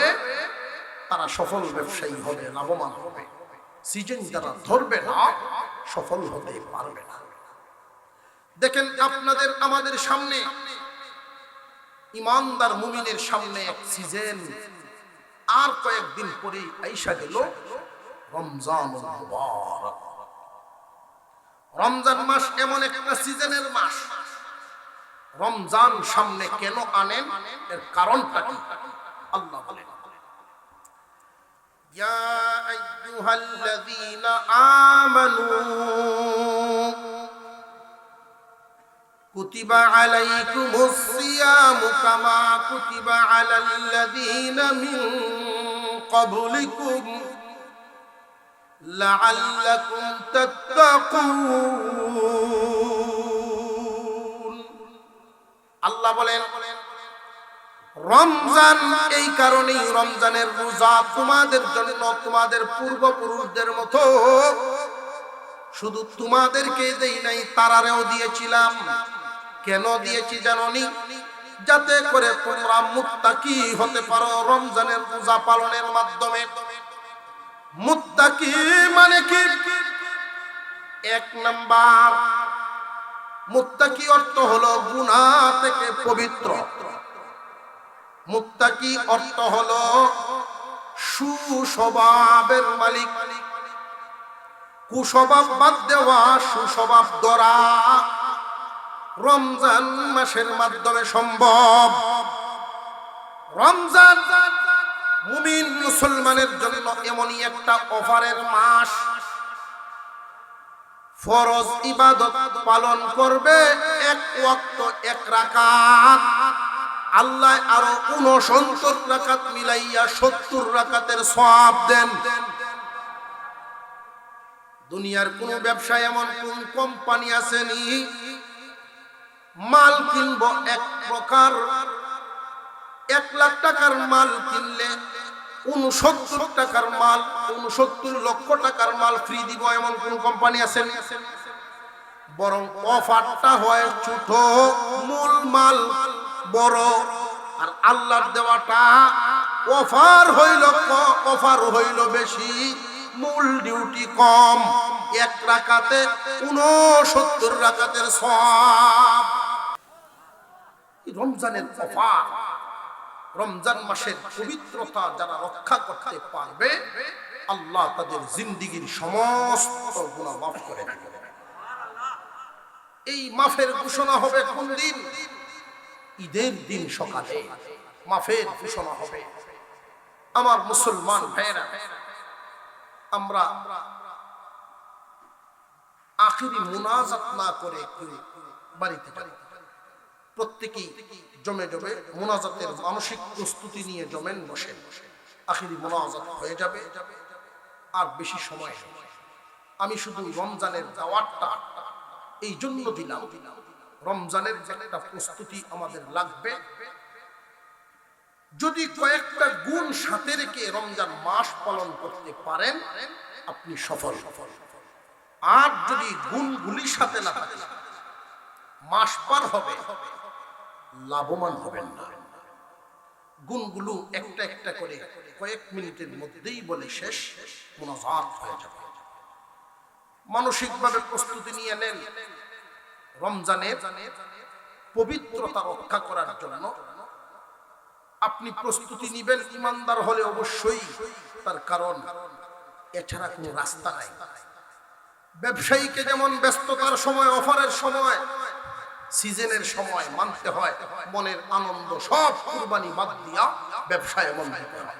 তারা সফল ব্যবসায়ী হবে, লাভবান হবে। সিজন যারা ধরবে না সফল হতে পারবে না। দেখেন আপনাদের আমাদের সামনে, ইমানদার মুমিনের সামনে এক সিজন, আর কয়েকদিন পরে আইসা গেল রমজানুল মুবারক। রমজান মাস এমন একটা সিজনের মাস। রমজান সামনে কেন আনেন, এর কারণটা কি? আল্লাহ বলেন, ইয়া আইয়ুহাল্লাযীনা আমানু কুতিবা আলাইকুমুস সিয়ামু কামা কুতিবা আলাল্লাযীনা মিন ক্বাবলিকুম লাআল্লাকুম তাত্তাকুন। আল্লাহ বলেন, রমজান এই কারণেই, রমজানের রোজা তোমাদের জন্য তোমাদের পূর্বপুরুষদের মতো শুধু তোমাদেরকে দেই নাই, তারারেও দিয়েছিলাম। কেন দিয়েছি জানোনি? যাতে করে তোমরা মুত্তাকি হতে পারো রমজানের রোজা পালনের মাধ্যমে। মুত্তাকি মানে কি? এক নাম্বার, মুত্তাকি অর্থ হলো গুনাহ থেকে পবিত্র। মুত্তাকি অর্থ হলো সুস্বভাবের মালিক। কুস্বভাব বাদ দেওয়া, সুস্বভাব গড়া রমজান মাসের মাধ্যমে সম্ভব। রমজান মুমিন মুসলমানের জন্য এমনই একটা অফারের মাস। ফরজ ইবাদত পালন করবে এক ওয়াক্ত এক রাকাত, আল্লাহ আরো 69 রাকাত মিলাইয়া 70 রাকাতের সওয়াব দেন। দুনিয়ার কোন ব্যবসায় এমন কোন কোম্পানি আসেনি, মাল কিনবো এক প্রকার, 1 লাখ টাকার মাল কিনলে 69 টাকার মাল, 69 লক্ষ টাকার মাল ফ্রি দিব, এমন কোন কোম্পানি আসেনি। বরং অফারটা হয় ছোট, মূল মাল বড়, আর আল্লাহর দেওয়াটা অফার হইল বেশি, মূল ডিউটি কম। 1 রাকাতে 69 রাকাতের সওয়াব। রমজানের অফার, রমজান মাসের পবিত্রতা যারা রক্ষা করতে পারবে, আল্লাহ তাদের জিন্দেগীর সমস্ত গুনাহ মাফ করে দেবে। এই মাফের ঘোষণা হবে কোন দিন? ঈদের দিন সকালে মাফের ঘোষণা হবে। আমার মুসলমান ভাইরা, আমরা আখিরি মুনাজাত না করে বাড়িতে যাই। প্রত্যেকেই জমে জমে মুনাজাতের মানসিক প্রস্তুতি নিয়ে জমেন, বসেন। আখিরি মুনাজাত হয়ে যাবে, আর বেশি সময় নেই। আমি শুধু রমজানের দাওয়াতটা এই জন্য দিলাম, রমজানের একটা প্রস্তুতি আমাদের লাগবে। যদি কয়েকটা গুণ সাথে রেখে রমজান মাস পালন করতে পারেন, আপনি সফল। আর যদি গুণগুলির সাথে না থাকে, মাস পার হবে, লাভবান হবেন না। গুণগুলো একটা একটা করে কয়েক মিনিটের মধ্যেই বলে শেষ, মুনাজাত হয়ে যাবে। মানসিকভাবে প্রস্তুতি নিয়ে নেন। রমজানের পবিত্রতা রক্ষা করার জন্য আপনি প্রস্তুতি নিবেন। ইমানদার হলে অবশ্যই, তার কারণ এছাড়া কোনো রাস্তা নাই। ব্যবসায়ীকে যেমন ব্যস্ততার সময়, অফারের সময়, সিজনের সময় মানতে হয়, মনের আনন্দ সব কুরবানি বাদ দিয়া ব্যবসায় মন দিতে হয়।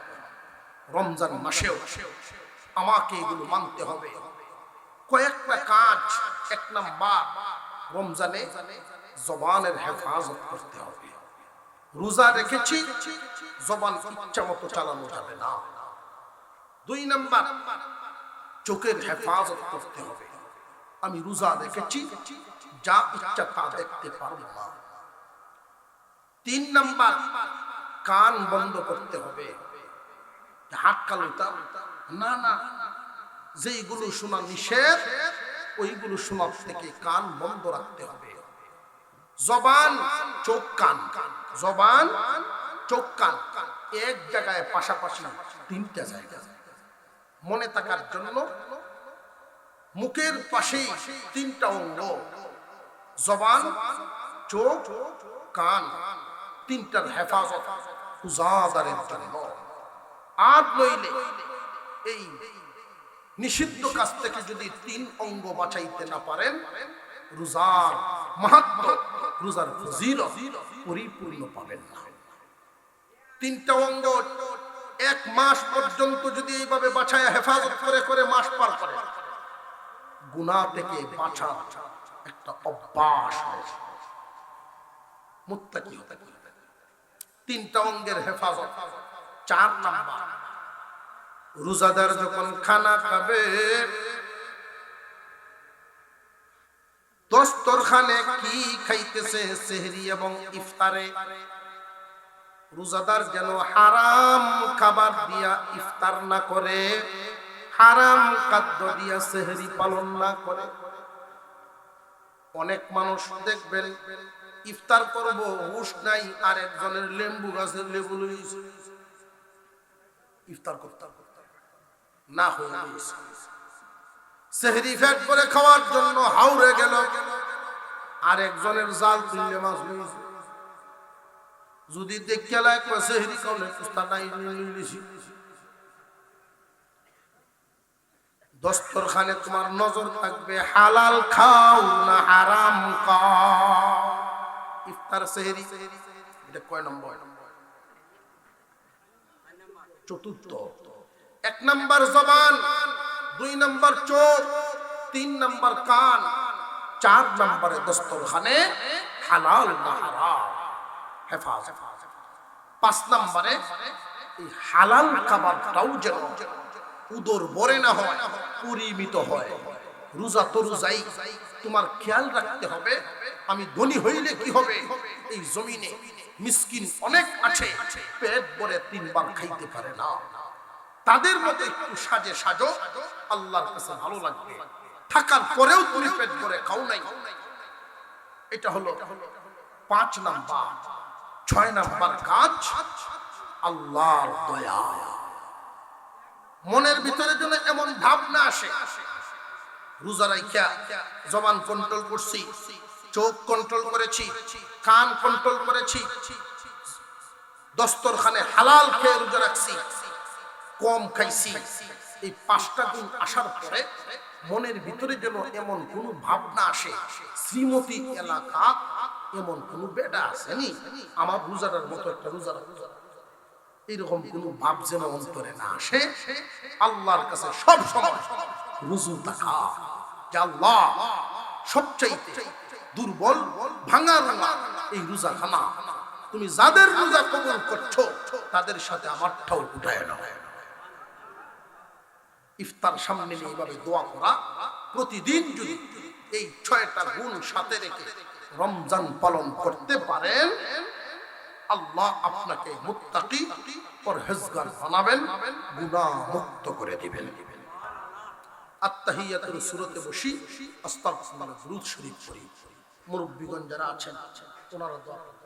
রমজান মাসেও আমাকে এগুলো মানতে হবে। কয়েকটা কাজ। 1 নাম্বার, রমজানে জবানের হেফাজত করতে হবে। রোজা রেখেছি, জবান ইচ্ছা মতো চালানো যাবে না। 2 নাম্বার, চোখের হেফাজত করতে হবে। আমি রোজা রেখেছি, যা ইচ্ছা তা দেখতে পারবো না। 3 নাম্বার, কান বন্ধ করতে হবে। হাত কালুতা না, যেইগুলো শোনা নিষেধ, ওইগুলো শোনার থেকে কান বন্ধ রাখতে হবে। জবান, চোখ, কান, জবান, চোখ, কান এক জায়গায় পাশাপাশি 3টা জায়গা মনে থাকার জন্য মুখের পাশেই 3টা অঙ্গ, জবান, চোখ, কান, তিনটার হেফাজত রোজাদারের জন্য। আর নইলে এই নিষিদ্ধ কাজ থেকে যদি 3 অঙ্গ বাঁচাইতে না পারেন, রোজার মাহাত্ম্য, রোজার ফজিলত পরিপূর্ণ পাবেন না। 3টা অঙ্গ 1 মাস পর্যন্ত যদি এইভাবে বাঁচায় হেফাজত করে করে মাস পার করে, গুনাহ থেকে বাঁচা একটা অভ্যাস হয়েছে। মুত্তাকি হতে পারবে। 3টা অঙ্গের হেফাজত। 4 নাম্বার, রোজাদার যখন খানা খাবে, দস্তরখানে কি খাইতেছে সেহরি এবং ইফতারে, রোজাদার যেন হারাম খাবার দিয়া ইফতার না করে, হারাম খাদ্য দিয়া সেহরি পালন না করে। অনেক মানুষ দেখবেন ইফতার করব হুঁশ নাই, আর একজনের লেম্বু গাছের লেবু লইছে ইফতার করতে না হয়ে সেহরি ফ্যাট করে খাওয়ার জন্য হাওড়ে গেল, আর একজনের জাল তুললে মাছ লইছে। যদি দেখে লাগে সেহরি খাওয়ালে কুস্তা নাই লইছি। দস্তরখানে তোমার নজর থাকবে হালাল খাও না হারাম খাও। ইফতার সেহরি এটা কয় নম্বর? চতুর্থ। 1 নম্বর জবান, 2 নম্বর চোখ, 3 নম্বর কান, 4 নম্বরে দস্তরখানে হালাল না হারাম হেফাজত। 5 নম্বরে এই হালাল খাবারটাও যেন উদর ভরে না হয়, পরিমিত হয়। রোজা তো রোজাই, তোমার খেয়াল রাখতে হবে আমি ধনী হইলে কি হবে। এই জমিনে মিসকিন অনেক আছে, পেট ভরে 3 বার খাইতে পারে না। তাদের মধ্যে একটু সাজে সাজো, আল্লাহর কাছে ভালো লাগবে। থাকার পরেও তুমি পেট ভরে খাও নাই, এটা হলো 5 নাম্বার। 6 নাম্বার কাজ আল্লাহর দয়া। মনের ভিতরে যেন এমন ভাবনা আসে, রোজা রাইখা জবান কন্ট্রোল করছি, চোখ কন্ট্রোল করেছি, কান কন্ট্রোল করেছি, দস্তরখানে হালাল খেয়ে রোজা রাখছি, কম খাইছি। এই 5টা গুণ আসার পরে মনের ভিতরে যেন এমন কোন ভাবনা আসে, শ্রীমতী এলাকা এমন কোন বেটা আসেনি আমার রোজার মতো একটা রোজা, এরকম কোন ভাব যেন অন্তরে না আসে। আল্লাহর কাছে সব সময় রুজু থাকা, যে আল্লাহ সবচাইতে দুর্বল ভাঙা ভাঙা এই রোজা খানা, তুমি যাদের রোজা কবুল করছো তাদের সাথে আমারটাও উঠায় নাও। ইফতার সামনে নিয়ে এইভাবে দোয়া করা, প্রতিদিন যদি এই 6টা গুণ সাথে রেখে রমজান পালন করতে পারেন, আল্লাহ আপনাকে মুত্তাকি পরহেজগার বানাবেন, গুনাহ মুক্ত করে দিবেন। আত্তাহিয়াতুর সূরাতে বসি আস্তাগফিরুল্লাহ দুরূদ শরীফ পড়ি। মুরব্বিগণ যারা আছেন ওনারা দোয়া করবেন।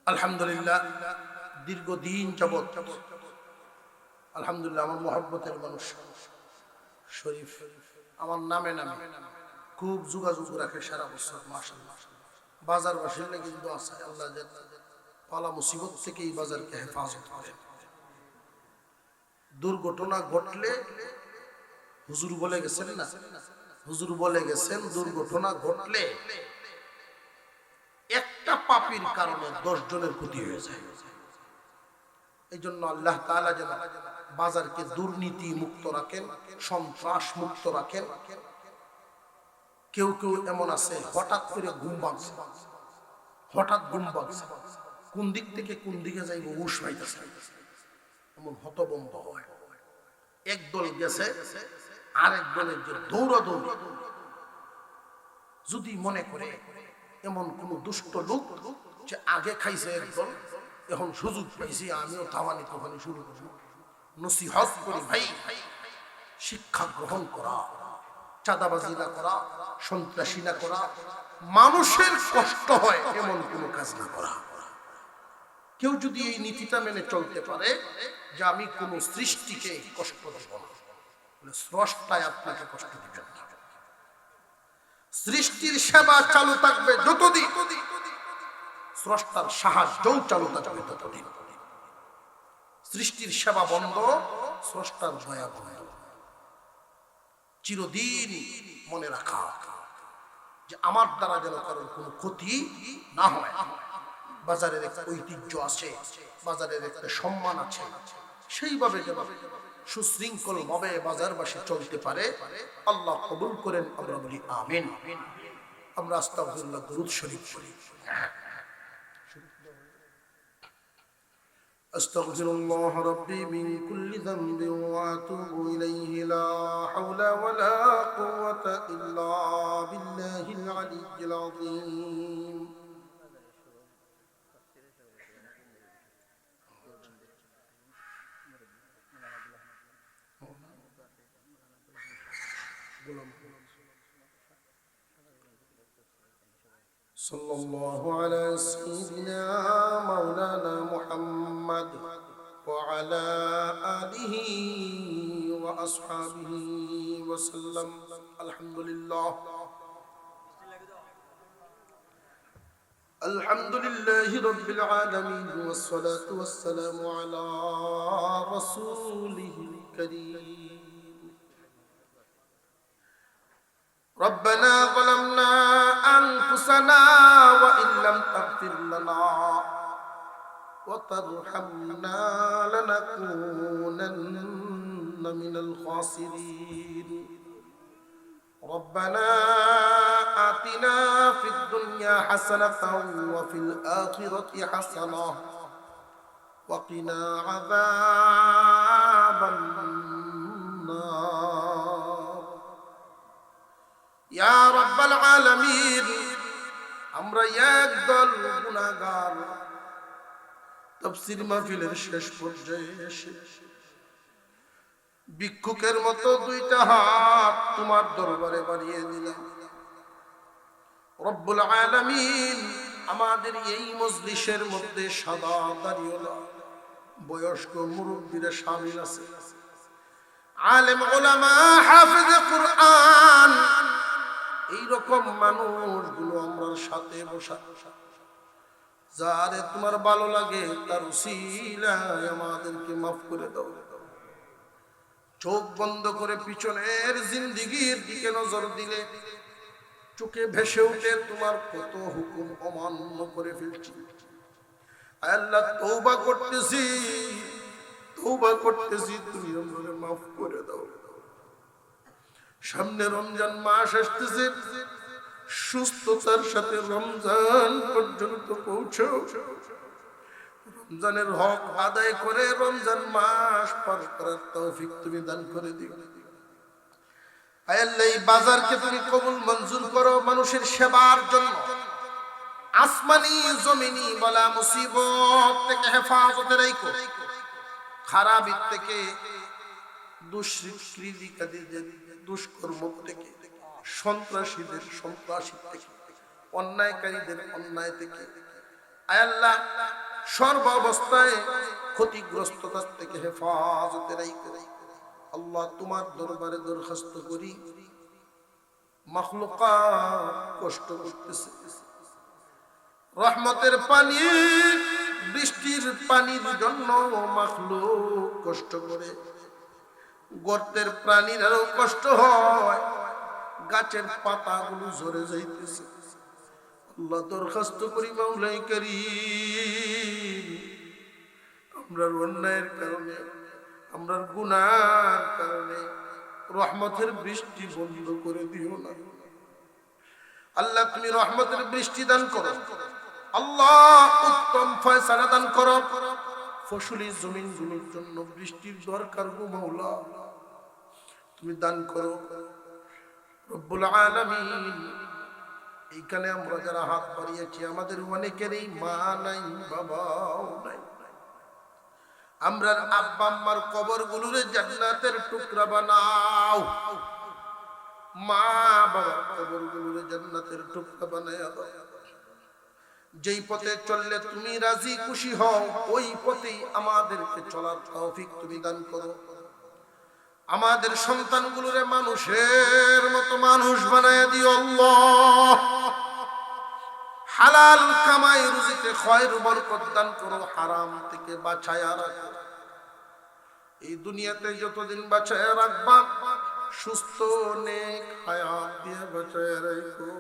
আলহামদুলিল্লাহ, দীর্ঘদিন যাবত আলহামদুলিল্লাহ আমার মহব্বতের মানুষ শরীফ আমার নামে নামে খুব যোগাযোগ রাখে সারা বছর। মাশাআল্লাহ, বাজার বাসিলে কিন্তু আছে আল্লাহ পালা মুসিবত থেকে এই বাজারকে হেফাজত করে। দুর্ঘটনা ঘটলে হুজুর বলে গেছেন না, হুজুর বলে গেছেন দুর্ঘটনা ঘটলে একটা পাপীর কারণে 10 জনের ক্ষতি হয়ে যায়। এই জন্য আল্লাহ তাআলা যেন বাজারকে দুর্নীতি মুক্ত রাখেন, সন্ত্রাস মুক্ত রাখেন। কেউ কেউ এমন আছে হঠাৎ করে ঘুম ভাঙছে, হঠাৎ ঘুম ভাঙছে, কোন দিক থেকে কোন দিকে যাইব হুঁশ পাইতেছে, এমন হতভম্ব হয়। একদল গেছে আরেক দলের যে দৌড়াদৌড়ি, যদি মনে করে এমন কোন দুষ্ট লোক যে আগে খাইছে একদল, এখন সুযোগ পাইছি আমিও তাওয়ানি তোফানি শুরু করব, নসিহত করি ভাই শিক্ষা গ্রহণ করা, চাঁদাবাজি না করা, সন্ত্রাসী না করা, মানুষের কষ্ট হয় এমন কোনো কাজ না করা। কেউ যদি এই নীতিটা মেনে চলতে পারে যে আমি কোন সৃষ্টিকে কষ্ট দেব না, স্রষ্টায় আপনাকে কষ্ট দিবেন না। সৃষ্টির সেবা চালু থাকবে যতদিন, স্রষ্টার সাহায্যও চালু থাকবে ততদিন। সৃষ্টির সেবা বন্ধ, স্রষ্টার দয়া বন্ধ। চিরদিন মনে রাখা যে আমার দ্বারা যেন কারোর কোনো ক্ষতি না হয়। বাজারের একটা ঐতিহ্য আছে, বাজারের একটা সম্মান আছে, সেইভাবে যেন সুশৃঙ্খল ভাবে বাজারবাসী চলতে পারে। আল্লাহ কবুল করেন, আমরা বলি আমিন। আমরা আস্তাগফিরুল্লাহ দুরূদ শরীফ পড়ি। আস্তাগফিরুল্লাহ রাব্বি মিন কুল্লি যামবিন ওয়া আতুবু ইলাইহি লা হাওলা ওয়ালা কুওয়াতা ইল্লা বিল্লাহিল আলিয়্যিল আযীম। সাল্লাল্লাহু আলা সাইয়্যিদিনা মাওলানা মুহাম্মদ ওয়া আলা আলিহি ওয়া আসহাবিহি ওয়া সাল্লাম। আলহামদুলিল্লাহ, আলহামদুলিল্লাহি রাব্বিল আলামিন ওয়াস সালাতু ওয়াস সালামু আলা রাসূলিহিল কারীম। ربنا ظلمنا أنفسنا وإن لم تغفر لنا وترحمنا لنكونن من الخاسرين. ربنا آتنا في الدنيا حسنة وفي الآخرة حسنة وقنا عذاب النار. ইয়া রাব্বাল আলামিন, আমরা একদল গুনাহগার তাফসীর মাহফিলের শেষ পর্যায়ে এসে ভিক্ষুকের মতো দুইটা হাত তোমার দরবারে বাড়িয়ে দিলাম। রব্বুল আলামিন, আমাদের এই মজলিসের মধ্যে সাদা দাড়িওয়ালা বয়স্ক মুরব্বীরা শামিল আছে, আলেম উলামা, হাফেজ কুরআন, এইরকম মানুষগুলো আমরা সাথে বসা, যারে তোমার ভালো লাগে তার উসিলায় আমাদেরকে মাফ করে দাও। চোখ বন্ধ করে পিছনের জিন্দেগীর দিকে নজর দিলে চোখে ভেসে উঠে তোমার কত হুকুম অমান্য করে ফেলছি। আল্লাহ, তওবা করতেছি, তওবা করতেছি, তুমি আমাদের মাফ করে দাও। সামনে রমজান মাস আসতেছে, সুস্থতার সাথে রমজান পর্যন্ত পৌঁছাও। রমজানের হক আদায় করে রমজান মাস পার করার তৌফিক তুমি দান করে দিও। আয় আল্লাহ, এই বাজারকে তুমি কবুল মঞ্জুর করো মানুষের সেবার জন্য। আসমানি জমিনি বলা মুসিবত থেকে হেফাজতে রাখো, খারাপি থেকে, দুষ্কৃতিকারীদের দুষ্কর্ম থেকে, সন্ত্রাসীদের সন্ত্রাসী থেকে, অন্যায়কারীদের অন্যায় থেকে, আয় আল্লাহ সর্ব অবস্থায় ক্ষতিগ্রস্ততার থেকে হেফাজতে রাখো। আল্লাহ, তোমার দরবারে দরখাস্ত করি, মাখলুকাত কষ্ট করতেছে, রহমতের পানি, বৃষ্টির পানির জন্য মাখলুক কষ্ট করে, গর্তের প্রাণীরাও কষ্ট হয়, গাছের পাতাগুলো ঝরে যাইতেছে। আল্লাহ, দরখাস্ত করি মাওলাই কারীম, আমরার অন্যায়ের কারণে, আমরার গুনার কারণে রহমতের বৃষ্টি বন্ধ করে দিও না। আল্লাহ, তুমি রহমতের বৃষ্টি দান করো। আল্লাহ, উত্তম ফয়সালা দান করো। ফসলি জমিনগুলোর জন্য বৃষ্টির দরকার গো মাওলা, তুমি দান করো। রব্বুল আলামিন, এইখানে আমরা যারা হাত বাড়িয়েছি আমাদের অনেকেরই মা নাই, বাবাও নাই। আমরা আব্বা আম্মার কবরগুলোরে জান্নাতের টুকরা বানাও। মা বাবার কবরগুলোরে জান্নাতের টুকরা বানায়া দাও। যেই পথে চললে তুমি রাজি খুশি হও, ওই পথেই আমাদেরকে চলার তৌফিক তুমি দান করো। আমাদের সন্তানগুলোরে মানুষের মতো মানুষ বানায় দিও আল্লাহ। হালাল কামাই রুজিতে খয়র বরকত দান করো, হারাম থেকে বাঁচায়া রাখো। এই দুনিয়াতে যতদিন বাঁচায়া রাখবা, সুস্থ নেক হায়াত দিয়ে বাঁচায়া রাখো।